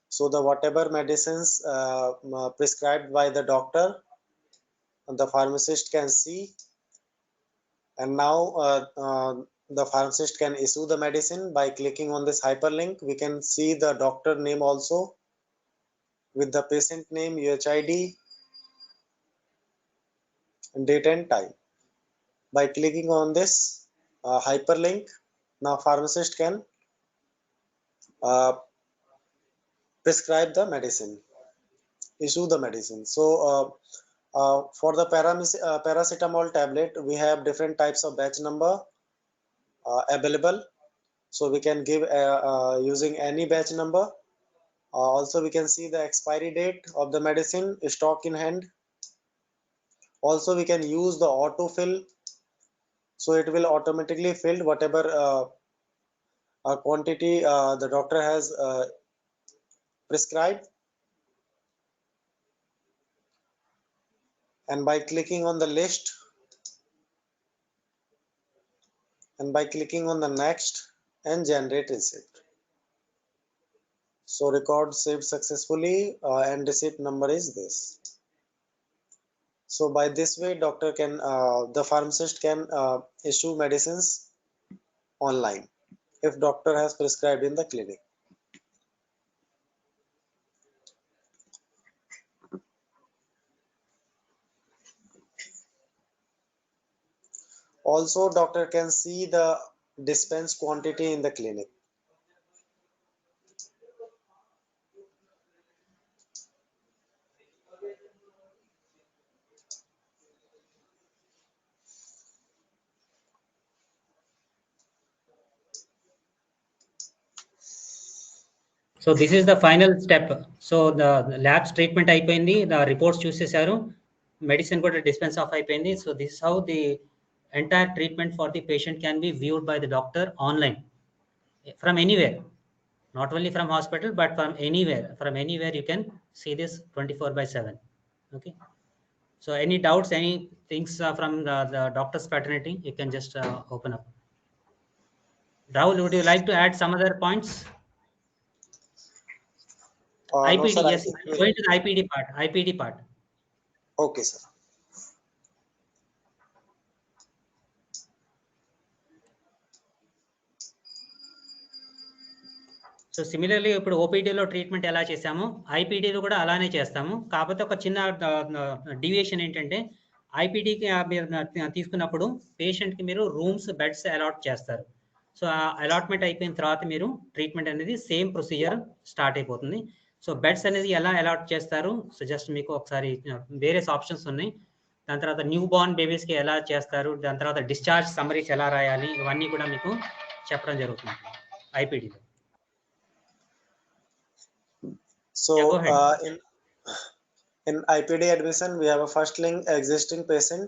S2: so the whatever medicines prescribed by the doctor, the pharmacist can see, and now the pharmacist can issue the medicine. By clicking on this hyperlink, we can see the doctor name also with the patient name, UHID, date and time. By clicking on this hyperlink, now pharmacist can prescribe the medicine, issue the medicine. So for the paracetamol tablet, we have different types of batch number available. So we can give using any batch number. Also, we can see the expiry date of the medicine, stock in hand. Also, we can use the autofill. So it will automatically fill whatever quantity the doctor has prescribed. And by clicking on the list, and by clicking on the next and generate receipt. So record saved successfully and receipt number is this. So by this way, doctor can, the pharmacist can issue medicines online if doctor has prescribed in the clinic. Also, doctor can see the dispense quantity in the clinic.
S1: So this is the final step. So the labs treatment అయిపోయింది, the reports చూసేశారు, medicine కూడా dispense off అయిపోయింది. So this is how the entire treatment for the patient can be viewed by the doctor online from anywhere, not only from hospital but from anywhere you can see this 24/7. Okay, so any doubts, any things from the doctor's fraternity, you can just open up. Rahul, would you like to add some other points?
S2: No,
S1: IPD,
S2: sir,
S1: yes, going to the IPD part.
S2: Okay, sir.
S1: So similarly ఇప్పుడు ఓపీడీలో treatment ఎలా చేసామో ఐపీడీలో కూడా అలానే చేస్తాము. కాకపోతే ఒక చిన్న deviation ఏంటంటే, ఐపీడీకి తీసుకున్నప్పుడు పేషెంట్కి మీరు రూమ్స్, బెడ్స్ అలాట్ చేస్తారు. సో ఆ అలాట్మెంట్ అయిపోయిన తర్వాత మీరు ట్రీట్మెంట్ అనేది సేమ్ ప్రొసీజర్ స్టార్ట్ అయిపోతుంది. సో బెడ్స్ అనేది ఎలా అలాట్ చేస్తారు, సో జస్ట్ మీకు ఒకసారి వేరియస్ ఆప్షన్స్ ఉన్నాయి. దాని తర్వాత న్యూ బార్న్ బేబీస్కి ఎలా చేస్తారు, దాని తర్వాత డిశ్చార్జ్ సమ్మరీస్ ఎలా రాయాలి, ఇవన్నీ కూడా మీకు చెప్పడం జరుగుతుంది ఐపీడీలో.
S2: So
S1: Yeah, go ahead.
S2: In IPD admission, we have a first link existing patient.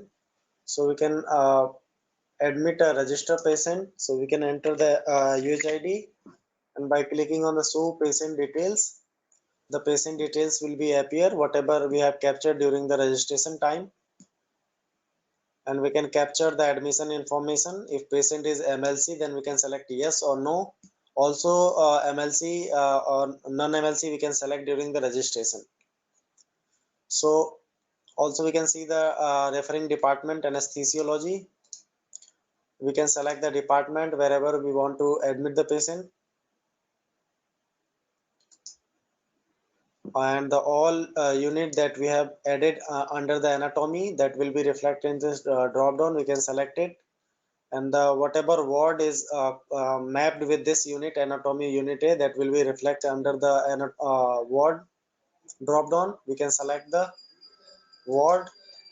S2: So we can admit a registered patient. So we can enter the UHID, and by clicking on the show patient details, the patient details will be appear whatever we have captured during the registration time. And we can capture the admission information. If patient is MLC, then we can select yes or no. Also MLC or non-MLC we can select during the registration. So also we can see the referring department, anesthesiology. We can select the department wherever we want to admit the patient. And the all unit that we have added under the anatomy, that will be reflected in this drop down. We can select it, and the whatever ward is mapped with this unit, anatomy unit A, that will be reflected under the ward drop down. We can select the ward,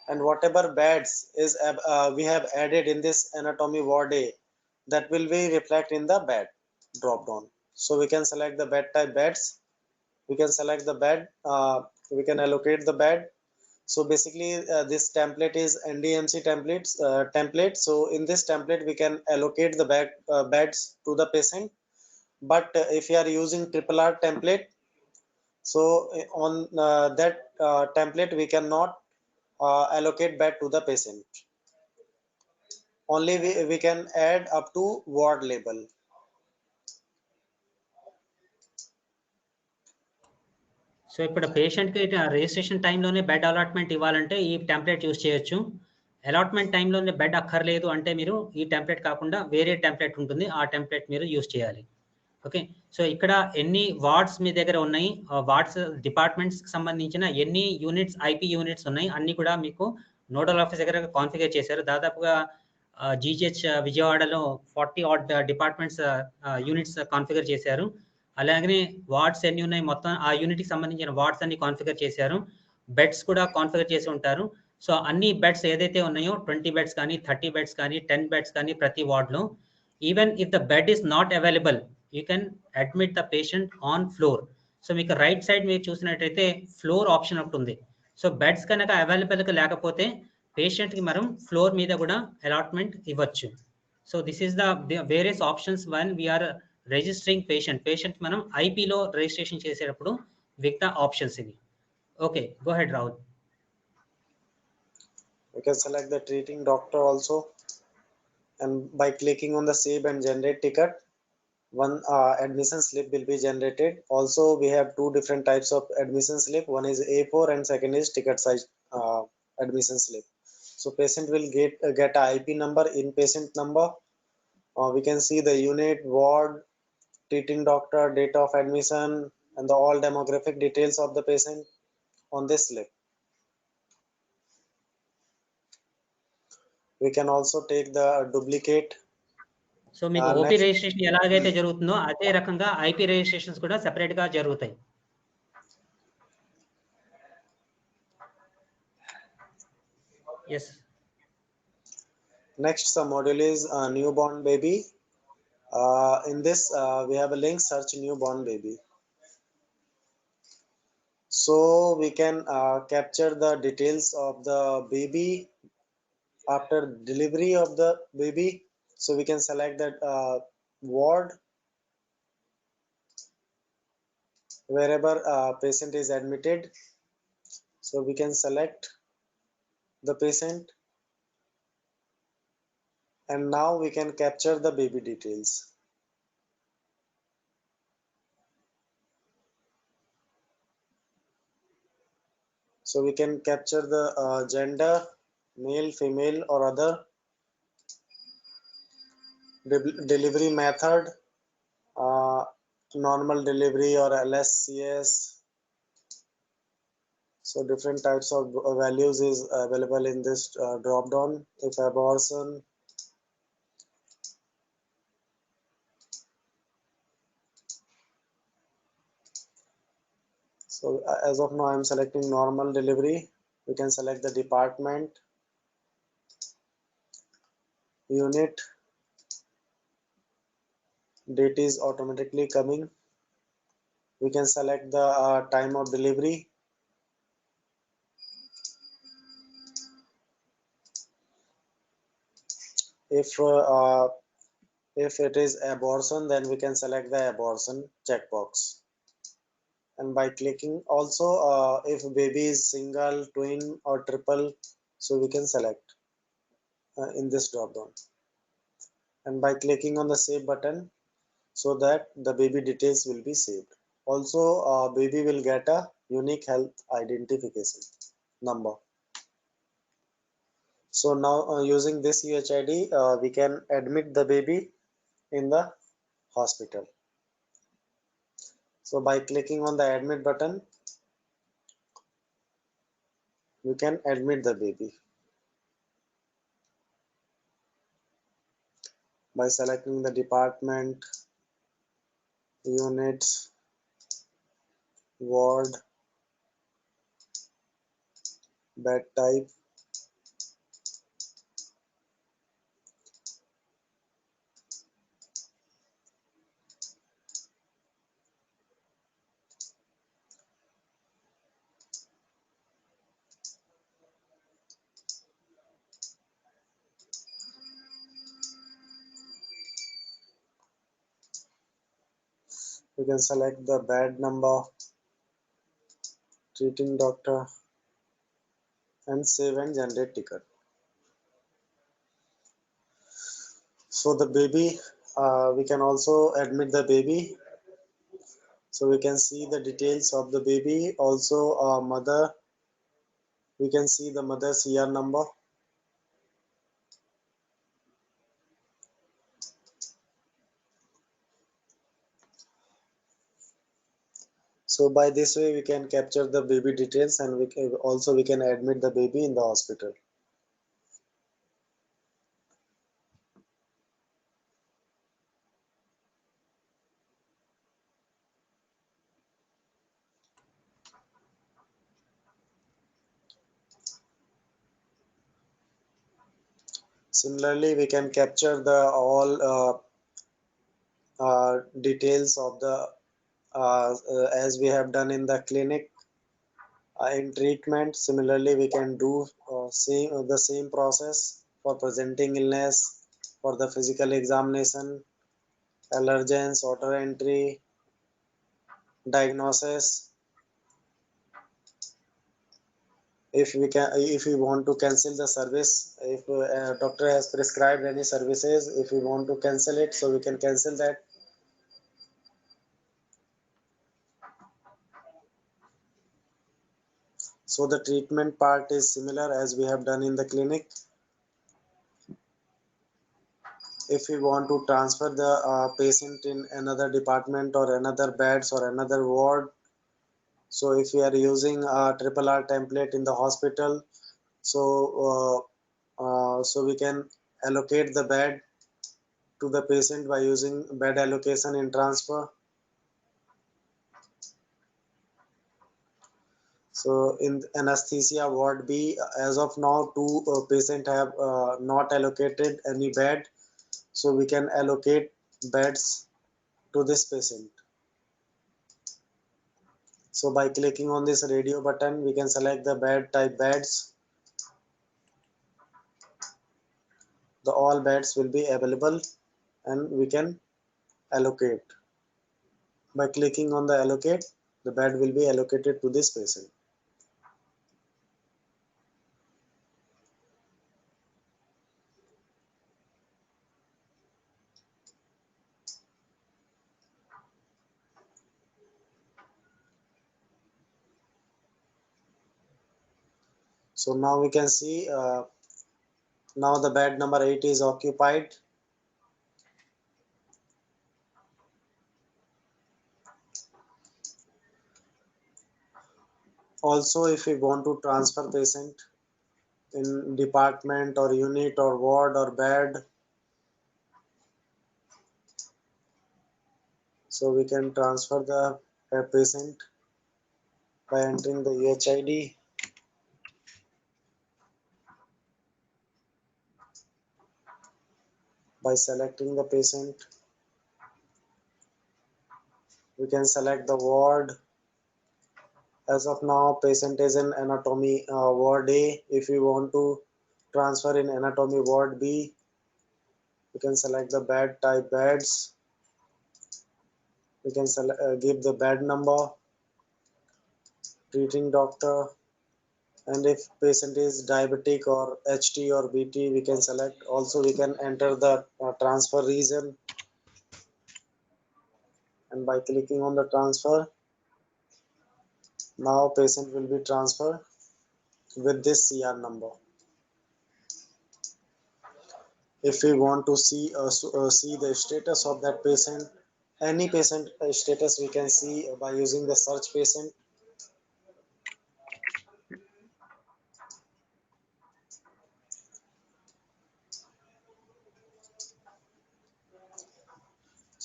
S2: and whatever beds is we have added in this anatomy ward A, that will be reflected in the bed drop down. So we can select the bed type beds, we can select the bed, we can allocate the bed. So basically this template is NDMC template. So in this template we can allocate the beds to the patient. But if you are using triple R template, so on that template we cannot allocate bed to the patient. Only we can add up to ward label.
S1: So ఇప్పుడు పేషెంట్కి registration టైంలోనే bed allotment ఇవ్వాలంటే ఈ template use చేయొచ్చు. Allotment టైంలోనే bed అక్కర్లేదు అంటే మీరు ఈ టెంప్లెట్ కాకుండా వేరే టెంప్లెట్ ఉంటుంది, ఆ టెంప్లెట్ మీరు యూస్ చేయాలి. ఓకే, సో ఇక్కడ ఎన్ని వార్డ్స్ మీ దగ్గర ఉన్నాయి, వార్డ్స్ డిపార్ట్మెంట్స్కి సంబంధించిన ఎన్ని యూనిట్స్ ఐపీ యూనిట్స్ ఉన్నాయి అన్నీ కూడా మీకు నోడల్ ఆఫీస్ దగ్గర కాన్ఫిగర్ చేశారు. దాదాపుగా జీజీహెచ్ విజయవాడలో 40 ఆడ్ డిపార్ట్మెంట్స్ యూనిట్స్ కాన్ఫిగర్ చేశారు. అలాగనే వార్డ్స్ ఎన్ని ఉన్నాయి మొత్తం ఆ యూనిట్కి సంబంధించిన వార్డ్స్ అన్ని కాన్ఫిగర్ చేశారు. బెడ్స్ కూడా కాన్ఫిగర్ చేసి ఉంటారు. సో అన్ని బెడ్స్ ఏదైతే ఉన్నాయో 20 బెడ్స్ కానీ 30 బెడ్స్ కానీ 10 బెడ్స్ కానీ ప్రతి వార్డ్లో, even if the bed is not available you can admit the patient on floor. So మీకు రైట్ సైడ్ మీరు చూసినట్టయితే ఫ్లోర్ ఆప్షన్ ఒకటి ఉంది. సో బెడ్స్ కనుక అవైలబుల్గా లేకపోతే పేషెంట్కి మనం ఫ్లోర్ మీద కూడా అలాట్మెంట్ ఇవ్వచ్చు. So this is the various options when we're registering patient మనం ఐపీలో రిజిస్ట్రేషన్ చేసేటప్పుడు మిగతా ఆప్షన్స్ ఇవి. Okay, go ahead Rahul.
S2: We can select the treating doctor also, and by clicking on the save and generate ticket, one admission slip will be generated. Also we have two different types of admission slip, one is A4 and second is ticket size admission slip. So patient will get a IP number, inpatient number, we can see the unit, ward, treating doctor, date of admission, and the all demographic details of the patient on this slip. We can also take the duplicate.
S1: So మీకు OP registration ఎలాగైతే జరుగుతుందో అదే రకంగా IP registrations కూడా separate గా జరుగుతాయి. Yes,
S2: Next module is newborn baby. In this we have a link, search newborn baby. So we can capture the details of the baby after delivery of the baby. So we can select that ward wherever patient is admitted. So we can select the patient, and now we can capture the baby details. So we can capture the gender, male, female or other, delivery method, normal delivery or LSCS. So different types of values is available in this drop down. If abortion, so as of now I am selecting normal delivery. We can select the department, unit, date is automatically coming. We can select the time of delivery. If it is abortion, then we can select the abortion checkbox. And by clicking also if baby is single, twin or triple, so we can select in this drop down, and by clicking on the save button so that the baby details will be saved. Also baby will get a unique health identification number. So now using this UHID we can admit the baby in the hospital. So by clicking on the admit button we can admit the baby.
S6: by selecting the department, unit, ward, bed type. You can select the bed number, treating doctor, and save and generate ticket. So the baby, we can also admit the baby. So we can see the details of the baby. Also mother, we can see the mother's CR number. So by this way we can capture the baby details, and we can admit the baby in the hospital. Similarly, we can capture the all details of the as we have done in the clinic in treatment. Similarly, we can do the same process for presenting illness, for the physical examination, allergens, order entry, diagnosis. If we want to cancel the service, if a doctor has prescribed any services, if we want to cancel it, so we can cancel that. So the treatment part is similar as we have done in the clinic. If we want to transfer the patient in another department or another beds or another ward, so if we are using a triple R template in the hospital, so we can allocate the bed to the patient by using bed allocation in transfer. So in anesthesia ward B, as of now, two patients have not allocated any bed, so we can allocate beds to this patient. So by clicking on this radio button, we can select the bed type beds. The all beds will be available and we can allocate. By clicking on the allocate, the bed will be allocated to this patient. So now we can see now the bed number 8 is occupied. Also, if we want to transfer patient in department or unit or ward or bed, so we can transfer the patient by entering the UHID, by selecting the patient. We can select the ward. As of now, patient is in anatomy ward A. If we want to transfer in anatomy ward B, we can select the bed type beds. We can give the bed number, treating doctor, and if patient is diabetic or HT or BT, we can select. Also, we can enter the transfer region, and by clicking on the transfer, now patient will be transferred with this CR number. If we want to see the status of that patient, any patient status we can see by using the search patient.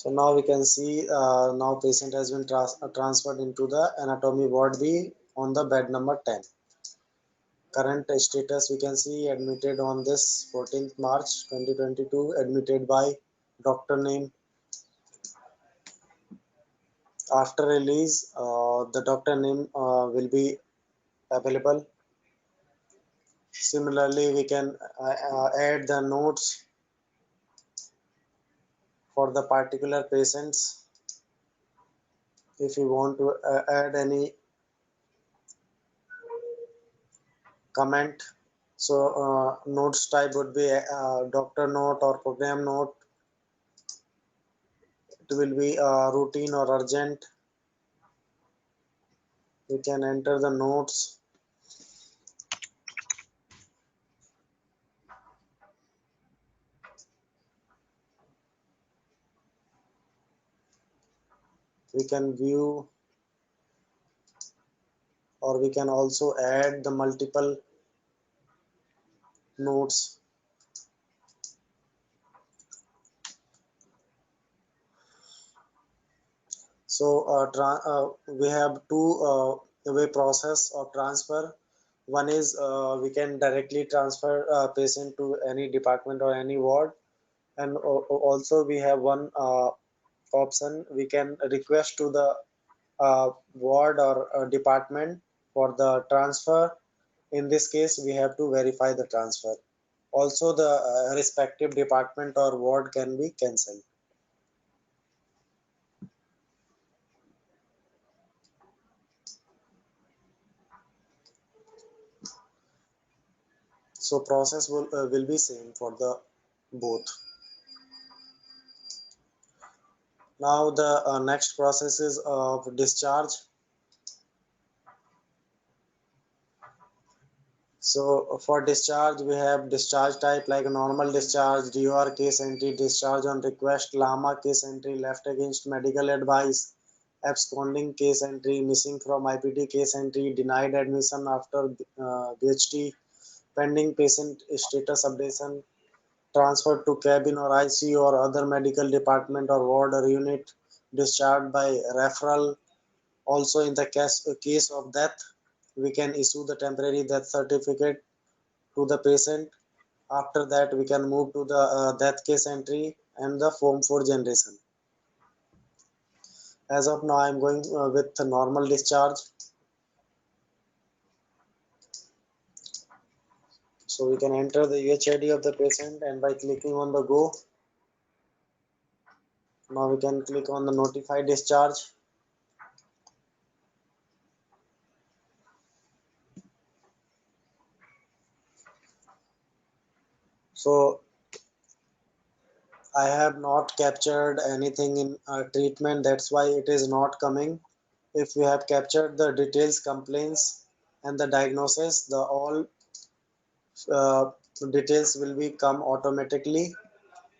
S6: So now we can see now patient has been transferred into the anatomy ward B on the bed number 10. Current status we can see admitted on this 14th March 2022, admitted by doctor name. After release, the doctor name will be available. Similarly, we can add the notes for the particular patients. If you want to add any comment, so notes type would be doctor note or program note. It will be routine or urgent. We can enter the notes. We can view, or we can also add the multiple notes. So we have two way process of transfer. One is we can directly transfer patient to any department or any ward, and also we have one option, we can request to the ward or department for the transfer. In this case, we have to verify the transfer. Also, the respective department or ward can be cancelled. So process will be same for the both. Now the next process is of discharge. So for discharge, we have discharge type like normal discharge, DOR case entry, discharge on request, LAMA case entry, left against medical advice, absconding case entry, missing from IPD case entry, denied admission after BHT, pending patient status updation, transferred to cabin or ICU or other medical department or ward or unit, discharged by referral. Also in the case of death, we can issue the temporary death certificate to the patient. After that, we can move to the death case entry and the form 4 generation. As of now, I am going with the normal discharge. So we can enter the UHID of the patient, and by clicking on the go, now we can click on the notify discharge. So I have not captured anything in treatment, that's why it is not coming. If we have captured the details, complaints and the diagnosis, the all uh, details will be come automatically.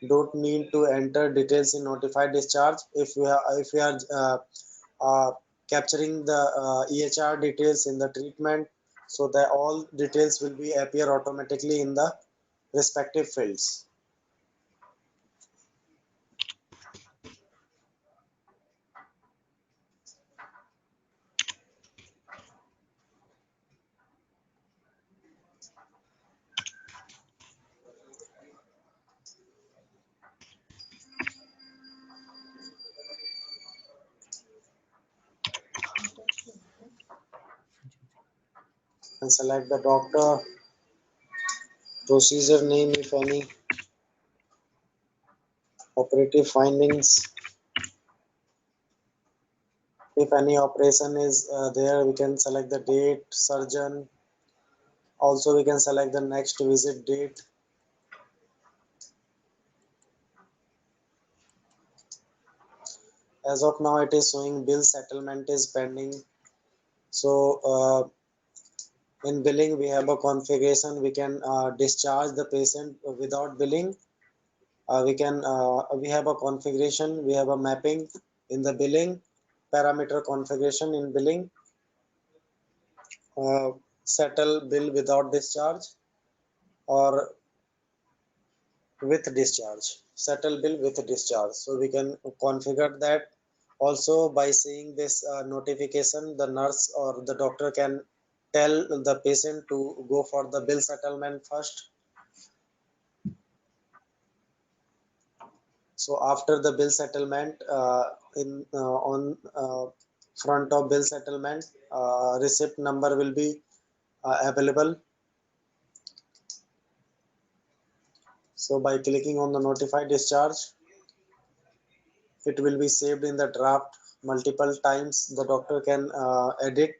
S6: Don't need to enter details in notified discharge. If we are capturing the EHR details in the treatment, so that all details will be appear automatically in the respective fields. And select the doctor, procedure name if any, operative findings. If any operation is there, we can select the date, surgeon. Also, we can select the next visit date. As of now, it is showing bill settlement is pending. So in billing, we have a configuration. We can discharge the patient without billing. We have a configuration. We have a mapping in the billing, parameter configuration in billing. Settle bill without discharge or with discharge. settle bill with discharge. So we can configure that. Also, by seeing this notification, the nurse or the doctor can tell the patient to go for the bill settlement first. So after the bill settlement, on front of bill settlement, receipt number will be available. So by clicking on the notify discharge, it will be saved in the draft multiple times. The doctor can edit.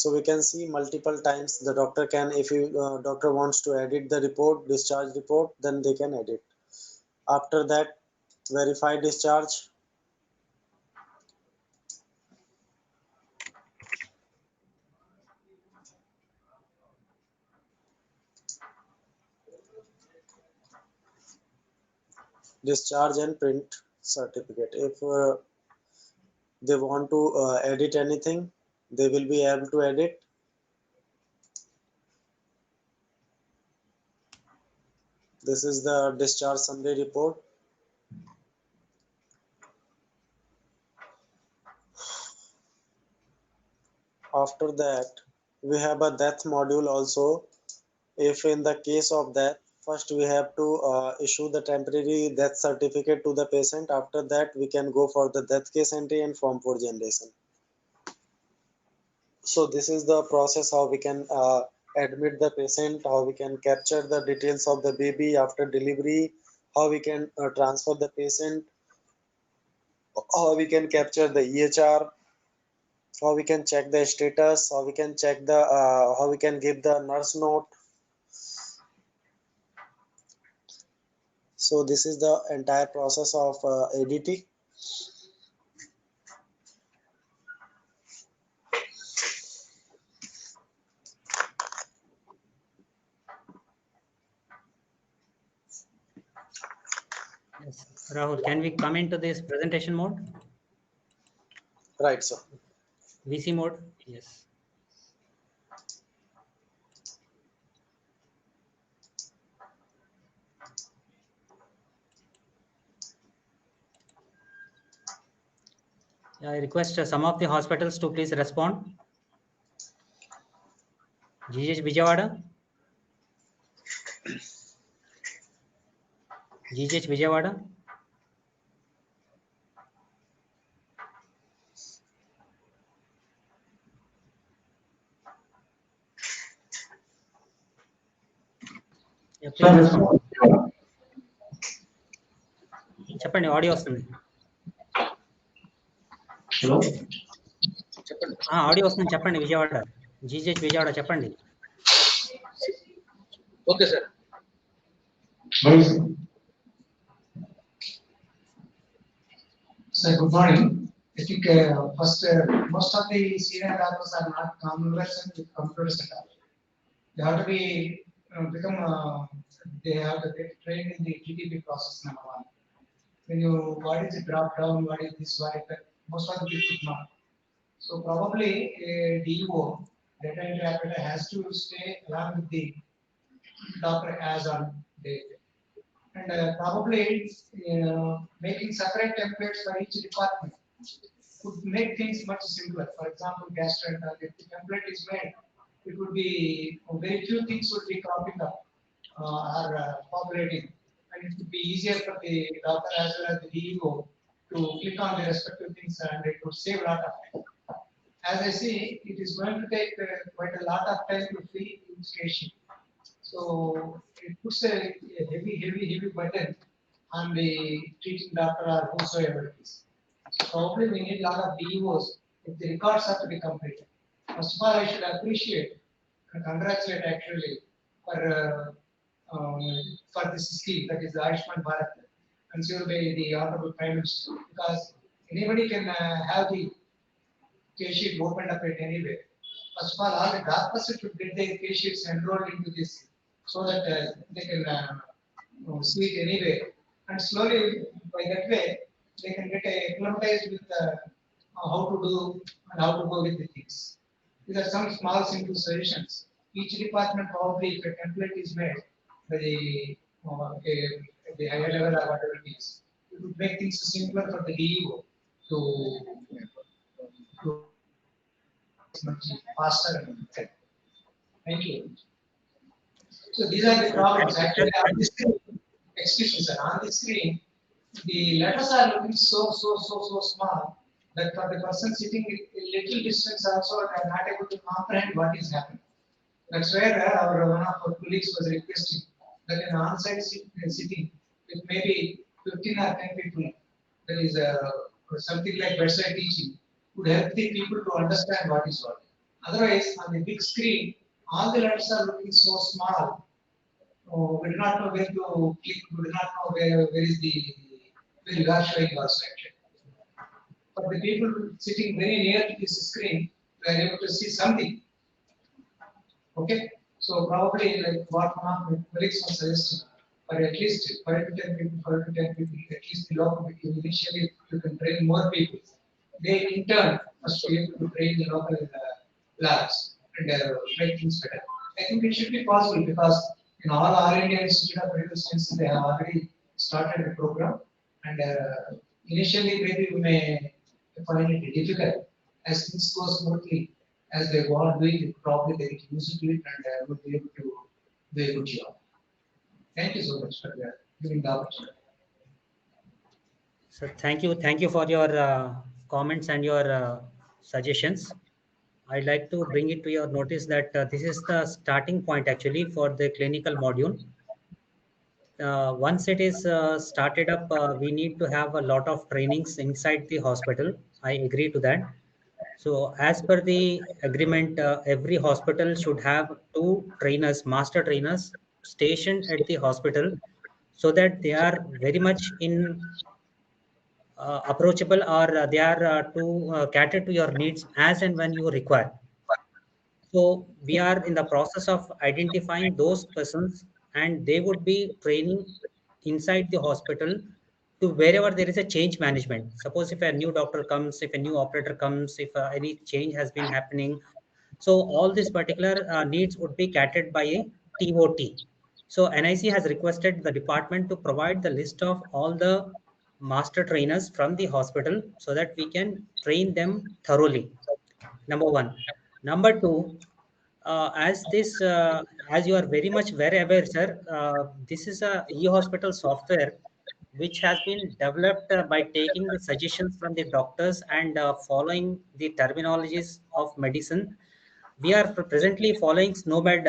S6: So we can see multiple times the doctor can, if you doctor wants to edit the report, discharge report, then they can edit. After that, verify discharge. Discharge and print certificate. If they want to edit anything, they will be able to edit. This is the discharge summary report. After that, we have a death module also. If in the case of death, first we have to issue the temporary death certificate to the patient. After that, we can go for the death case entry and form 4 generation. So this is the process how we can admit the patient, how we can capture the details of the baby after delivery, how we can transfer the patient, how we can capture the EHR, how we can check the status, how we can check the how we can give the nurse note. So this is the entire process of ADT.
S1: Yes. Rahul, can we come into this presentation mode?
S6: Right, sir.
S1: VC mode? Yes. I request some of the hospitals to please respond. GH Vijayawada. GH Vijayawada. Yeah, please respond. చెప్పండి audio వస్తుంది audio వస్తుంది చెప్పండి Vijayawada GJH Vijayawada చెప్పండి
S8: okay sir
S9: Sir, good morning. I think first, most of the senior doctors are not conversant with computers at all. They have to be become. They have to get trained in the TTP process number one. When you what is the drop down, what is this, what is that? Most of the people not. So probably a DO, data entry operator, has to stay along with the doctor as on date. And probably making separate templates for each department could make things much simpler. For example, gastroenterology, if the template is made, it would be very few things would be cropping up or populating, and it would be easier for the doctor as well as the DEO to click on the respective things, and it would save a lot of time. As I see, it is going to take quite a lot of time to fill each case sheet. So it puts a heavy burden on the treating doctor or whosoever it is. So probably we need a lot of DEOs if the records have to be completed. First of all, I should appreciate and congratulate actually for this scheme, that is the Ayushman Bharat, considered by the Honorable Prime Minister, because anybody can have the case sheet opened up at anywhere. First of all the doctors should get their patients enrolled into this so that they can see it anyway. And slowly, by that way, they can get acclimatized with how to do and how to go with the things. These are some small simple solutions. Each department probably, if a template is made by the higher level or whatever it is, it would make things simpler for the DEO to much faster and better. Thank you. So these are the
S1: So
S9: problems.
S1: thank you,
S9: Actually,
S1: sir.
S9: on the screen, excuse me, sir, on the screen, the letters are looking so small that for the person sitting a little distance also they are not able to comprehend what is happening. That's where one of our colleagues was requesting that an on-site sitting with maybe 15 or 10 people, that is something like bedside teaching, would help the people to understand what is what. Otherwise, on the big screen, all the letters are looking so small. We do not know where to click. We do not know where is the where you are showing also actually. For the people sitting very near to this screen, we are able to see something. Okay, so probably like what one of my colleagues was suggesting, for at least 5 to 10 people, at least the local people, initially you can train more people. They in turn must be able to train the local labs and make things better. I think it should be possible because in all India Institute of Medical Sciences they have already started the program, and initially maybe we may find it difficult. As things go smoothly, as they go on doing it, probably they get used to it and will be able to do a good job. Thank you so much for giving the opportunity.
S1: So thank you for your comments and your suggestions. I'd like to bring it to your notice that this is the starting point actually for the clinical module. Once it is started up, we need to have a lot of trainings inside the hospital. I agree to that. So as per the agreement, every hospital should have two trainers, master trainers stationed at the hospital so that they are very much in approachable, or they are to cater to your needs as and when you require. So we are in the process of identifying those persons, and they would be training inside the hospital to wherever there is a change management. Suppose if a new doctor comes, if a new operator comes, if any change has been happening. So all these particular needs would be catered by a TOT. So NIC has requested the department to provide the list of all the master trainers from the hospital so that we can train them thoroughly. Number one. Number two, as you are very much very aware, sir, this is a e-hospital software which has been developed by taking the suggestions from the doctors and following the terminologies of medicine. We are presently following SNOMED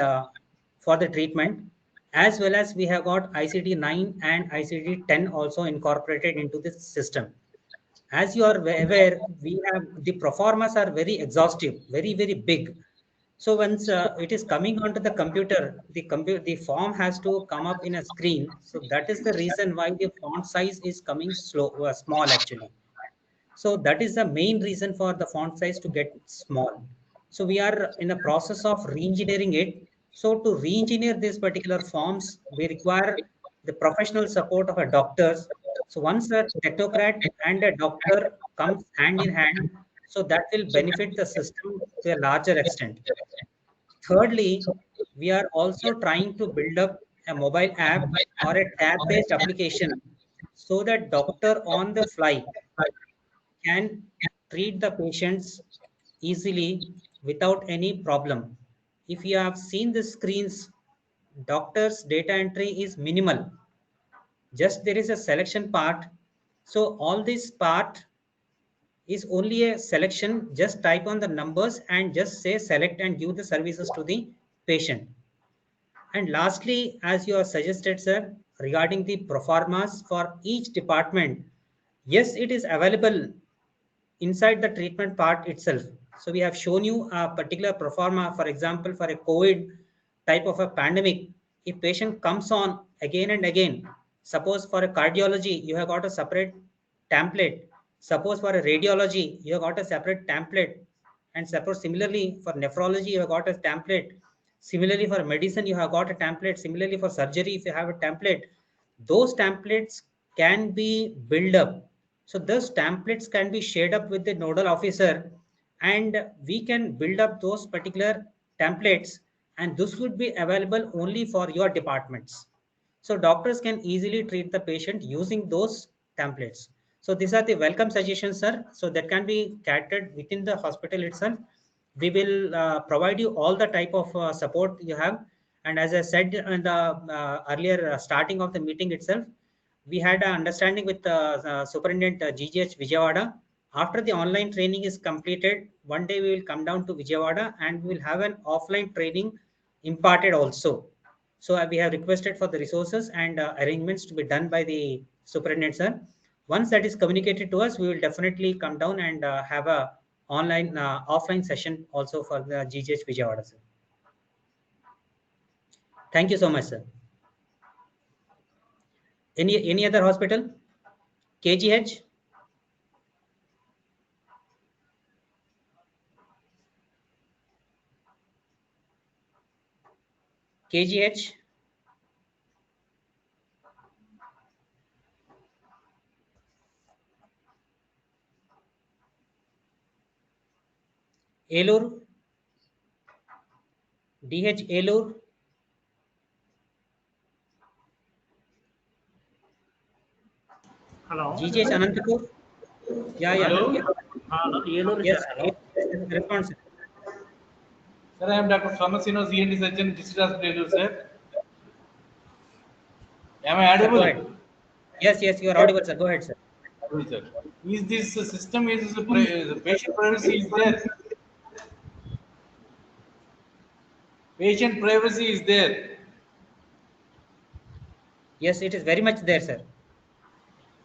S1: for the treatment, as well as we have got ICD 9 and ICD 10 also incorporated into this system. As you are aware, we have the proformas are very exhaustive, very big. So once it is coming onto the computer, the form has to come up in a screen. So that is the reason why the font size is coming small actually. So that is the main reason for the font size to get small. So we are in the process of re-engineering it. So to re-engineer these particular forms, we require the professional support of a doctors. So once a technocrat and a doctor comes hand in hand, so that will benefit the system to a larger extent. Thirdly, we are also trying to build up a mobile app or a tab-based application so that doctor on the fly can treat the patients easily without any problem. If you have seen the screens, doctor's data entry is minimal. Just there is a selection part. So all this part is only a selection. Just type on the numbers and just say select and give the services to the patient. And lastly, as you have suggested, sir, regarding the proformas for each department, yes, it is available inside the treatment part itself. So we have shown you a particular proforma, for example, for a COVID type of a pandemic. If patient comes on again and again, suppose for a cardiology, you have got a separate template. Suppose for a radiology, you have got a separate template. And suppose similarly for nephrology, you have got a template. Similarly for medicine, you have got a template. Similarly for surgery, if you have a template, those templates can be built up. So those templates can be shared up with the nodal officer, and we can build up those particular templates, and this would be available only for your departments. So doctors can easily treat the patient using those templates. So these are the welcome suggestions, sir. So that can be catered within the hospital itself. We will provide you all the type of support you have. And as I said in the earlier starting of the meeting itself, we had an understanding with Superintendent GGH Vijayawada. After the online training is completed, one day we will come down to Vijayawada and we will have an offline training imparted also. So we have requested for the resources and arrangements to be done by the superintendent, sir. Once that is communicated to us, we will definitely come down and have a online offline session also for the GGH Vijayawada, sir. Thank you so much, sir. Any other hospital? KGH? KGH? Elur? DH Elur?
S8: Hello.
S1: GGH Anantapur? Yeah, yeah.
S8: Hello.
S1: Yeah.
S8: Hello. Yellow
S1: Yes,
S8: hello.
S1: response.
S8: Sir, I am Dr. Swamasino, ENT surgeon, District Hospital, sir. Am I
S1: Sir, go
S8: audible?
S1: ahead. Yes, yes, you are audible, sir. Go ahead, sir.
S8: Audible, sir. Is this system is the patient privacy is there? Patient privacy is there.
S1: Yes, it is very much there, sir.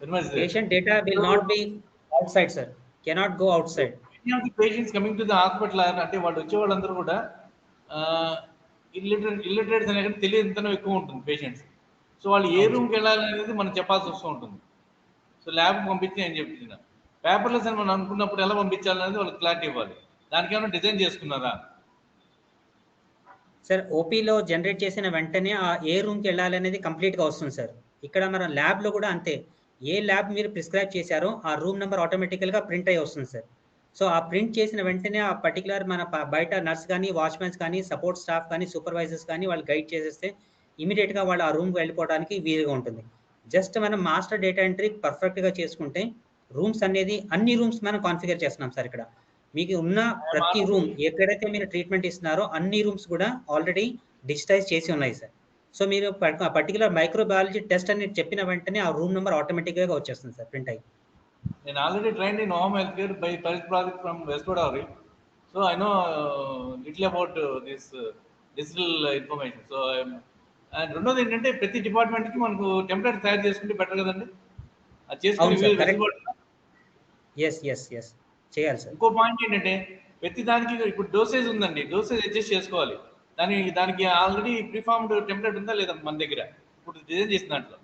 S8: Very much there.
S1: Patient data will not be outside, sir. Cannot go outside.
S8: Many of the patients coming to the hospital అంటే వాళ్ళు వచ్చే వాళ్ళందరూ కూడా illiterates అనే కానీ తెలియనితనం ఎక్కువ ఉంటుంది patients. So వాళ్ళు ఏ రూమ్కి వెళ్ళాలి అనేది మనం చెప్పాల్సి వస్తూ ఉంటుంది. సో ల్యాబ్ పంపించి నేను చెప్తున్నా పేపర్లెస్ అని మనం అనుకున్నప్పుడు ఎలా పంపించాలనేది వాళ్ళకి క్లారిటీ ఇవ్వాలి. దానికి ఏమైనా డిజైన్ చేసుకున్నారా?
S1: సార్ ఓపీలో జనరేట్ చేసిన వెంటనే ఆ ఏ రూమ్కి వెళ్ళాలి అనేది కంప్లీట్గా వస్తుంది సార్. ఇక్కడ మన ల్యాబ్లో కూడా అంతే. ఏ ల్యాబ్ మీరు ప్రిస్క్రైబ్ చేశారో ఆ రూమ్ నెంబర్ ఆటోమేటికల్గా ప్రింట్ అయ్యి వస్తుంది సార్. సో ఆ ప్రింట్ చేసిన వెంటనే ఆ పర్టికులర్ మన బయట నర్స్ కానీ వాచ్మెన్స్ కానీ సపోర్ట్ స్టాఫ్ కానీ సూపర్వైజర్స్ కానీ వాళ్ళు గైడ్ చేసేస్తే ఇమీడియట్గా వాళ్ళు ఆ రూమ్కి వెళ్ళిపోవడానికి వీలుగా ఉంటుంది. జస్ట్ మనం మాస్టర్ డేటా ఎంట్రీ పర్ఫెక్ట్గా చేసుకుంటే రూమ్స్ అనేది అన్ని రూమ్స్ మనం కాన్ఫిగర్ చేస్తున్నాం సార్. ఇక్కడ మీకు ఉన్న ప్రతి రూమ్ ఎక్కడైతే మీరు ట్రీట్మెంట్ ఇస్తున్నారో అన్ని రూమ్స్ కూడా ఆల్రెడీ డిజిటైజ్ చేసి ఉన్నాయి సార్. సో మీరు పర్టికులర్ మైక్రోబయాలజీ టెస్ట్ అని చెప్పిన వెంటనే ఆ రూమ్ నెంబర్ ఆటోమేటిక్గా వచ్చేస్తుంది సార్ ప్రింట్ అయ్యి.
S8: నేను already trained in home health care bye pulse project from west Godavari. So I know little about this digital information. So and రెండోది ఏంటంటే ప్రతి డిపార్ట్మెంట్కి మనకు టెంప్లెట్ తయారు చేసుకుంటే బెటర్ కదండి. అది చేసుకుని
S1: చేయాలి సార్.
S8: ఇంకో పాయింట్ ఏంటంటే ప్రతి దానికి ఇప్పుడు డోసేజ్ ఉందండి, డోసేజ్ అడ్జస్ట్ చేసుకోవాలి. దానికి ఆల్రెడీ ప్రిఫార్మ్డ్ టెంప్లెట్ ఉందా లేదా మన దగ్గర ఇప్పుడు డిజైన్ చేసిన దాంట్లో.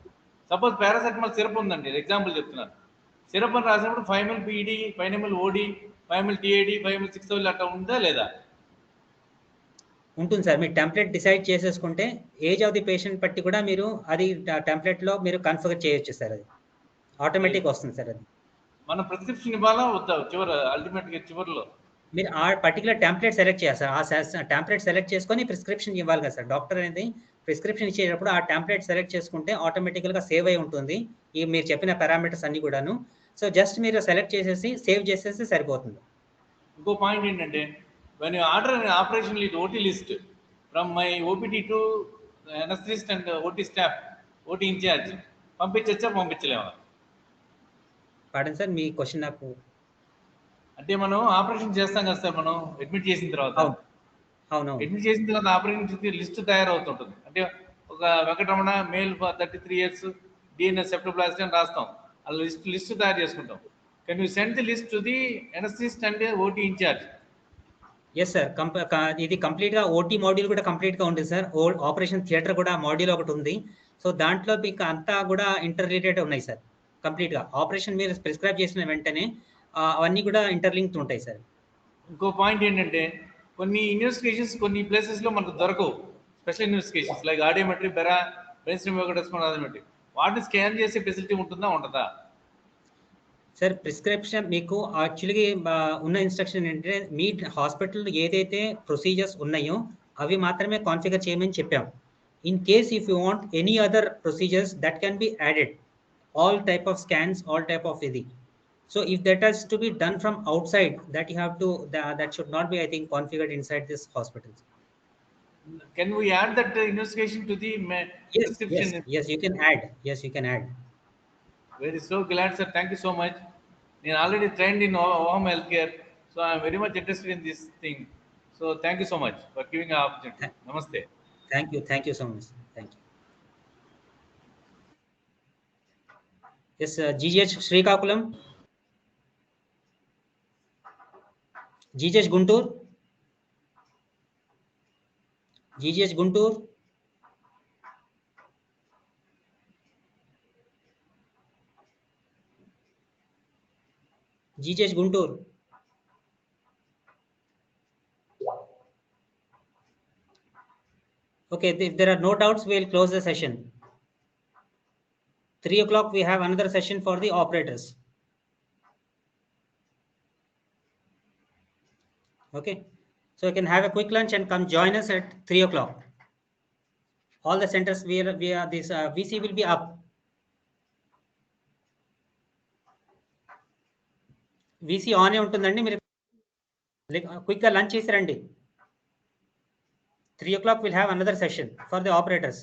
S8: సపోజ్ పారాసెటమాల్ సిరప్ ఉందండి, ఎగ్జాంపుల్ చెప్తున్నాను. సిరప్ అని రాసినప్పుడు 5 ml పీఈడి, 5 ml ఓడి, 5 ml టీఏడి, 5 ml 6 అట్లా ఉందా లేదా?
S1: ఉంటుంది సార్. మీరు టెంప్లెట్ డిసైడ్ చేసేసుకుంటే ఏజ్ ఆఫ్ ది పేషెంట్ బట్టి కూడా మీరు అది టెంప్లెట్లో మీరు కన్ఫిగర్ చేయొచ్చు సార్. అది ఆటోమేటిక్ వస్తుంది సార్. అది
S8: మన ప్రిస్క్రిప్షన్ ఇవ్వాలా వద్దా అల్టిమేట్గా చివరిలో?
S1: మీరు ఆ పర్టికులర్ టెంప్లెట్ సెలెక్ట్ చేయాలి సార్. ఆ టెంప్లెట్ సెలెక్ట్ చేసుకొని ప్రిస్క్రిప్షన్ ఇవ్వాలి కదా సార్. డాక్టర్ అనేది ప్రిస్క్రిప్షన్ ఇచ్చేటప్పుడు ఆ టెంప్లెట్ సెలెక్ట్ చేసుకుంటే ఆటోమేటికల్గా సేవ్ అయి ఉంటుంది ఈ మీరు చెప్పిన పారామీటర్స్ అన్ని కూడాను. సో జస్ట్ మీరు సెలెక్ట్ చేసేసి సేవ్ చేసేసి సరిపోతుంది.
S8: ఇంకో పాయింట్ ఏంటంటే when you order an operation lead OT list from my OPD to anesthetist and OT staff, OT in charge, పంపించచ్చా పంపించలేమా?
S1: పాడండి సార్ మీ క్వశ్చన్. నాకు
S8: అంటే మనం ఆపరేషన్ చేస్తాం కదా సార్, మనం అడ్మిట్ చేసిన తర్వాత అడ్మిట్ చేసిన తర్వాత ఆపరేషన్ లిస్ట్ తయారవుతుంటుంది. అంటే ఒక Venkataramana male 33 years DNS septoplasty అని రాస్తాం. ఆ లిస్ట్ తయారు చేసుకుంటాం. Can you send the list to the anaesthetist and OT in-charge?
S1: Yes sir. ఇది కంప్లీట్గా ఓటీ మాడ్యూల్ కూడా కంప్లీట్గా ఉంటుంది సార్. ఆపరేషన్ థియేటర్ కూడా మాడ్యూల్ ఒకటి ఉంది. సో దాంట్లో మీకు అంతా కూడా ఇంటర్ రిలేటెడ్ ఉన్నాయి సార్. కంప్లీట్గా ఆపరేషన్ మీరు ప్రిస్క్రైబ్ చేసిన వెంటనే అవన్నీ కూడా ఇంటర్లింక్డ్ ఉంటాయి సార్.
S8: ఇంకో పాయింట్ ఏంటంటే కొన్ని ఇన్వెస్టిగేషన్స్ కొన్ని ప్లేసెస్ లో మనకు దొరకవు. Special investigations like audiometry, brain stimulators, వాటిని స్కాన్ చేసే ఫెసిలిటీ ఉంటుందా ఉండదా?
S1: సార్ ప్రిస్క్రిప్షన్ మీకు యాక్చువల్గా ఉన్న ఇన్స్ట్రక్షన్ ఏంటంటే మీ హాస్పిటల్ ఏదైతే ప్రొసీజర్స్ ఉన్నాయో అవి మాత్రమే కాన్ఫిగర్ చేయమని చెప్పాం. In case if you want any other procedures that can be added, all type of scans, all type of ఇది. So if that has to be done from outside, that you have to, that should not be, I think, configured inside this hospital.
S8: Can we add that investigation to the prescription?
S1: Yes, you can add. Yes, you can add.
S8: Very so glad, sir. Thank you so much. I'm already trained in home healthcare, so I'm very much interested in this thing. So thank you so much for giving an opportunity. Namaste.
S1: Thank you so much. Thank you. Yes, GGH Srikakulam. GGH Guntur. GGH Guntur. GGH Guntur. Okay, if there are no doubts, we'll close the session. 3 o'clock, we have another session for the operators. Okay, so you can have a quick lunch and come join us at 3 o'clock. All the centers where this VC will be up. VC on ఉంటుందండి, మీరు క్విక్గా lunch చేసి రండి. 3 o'clock we'll have another session for the operators.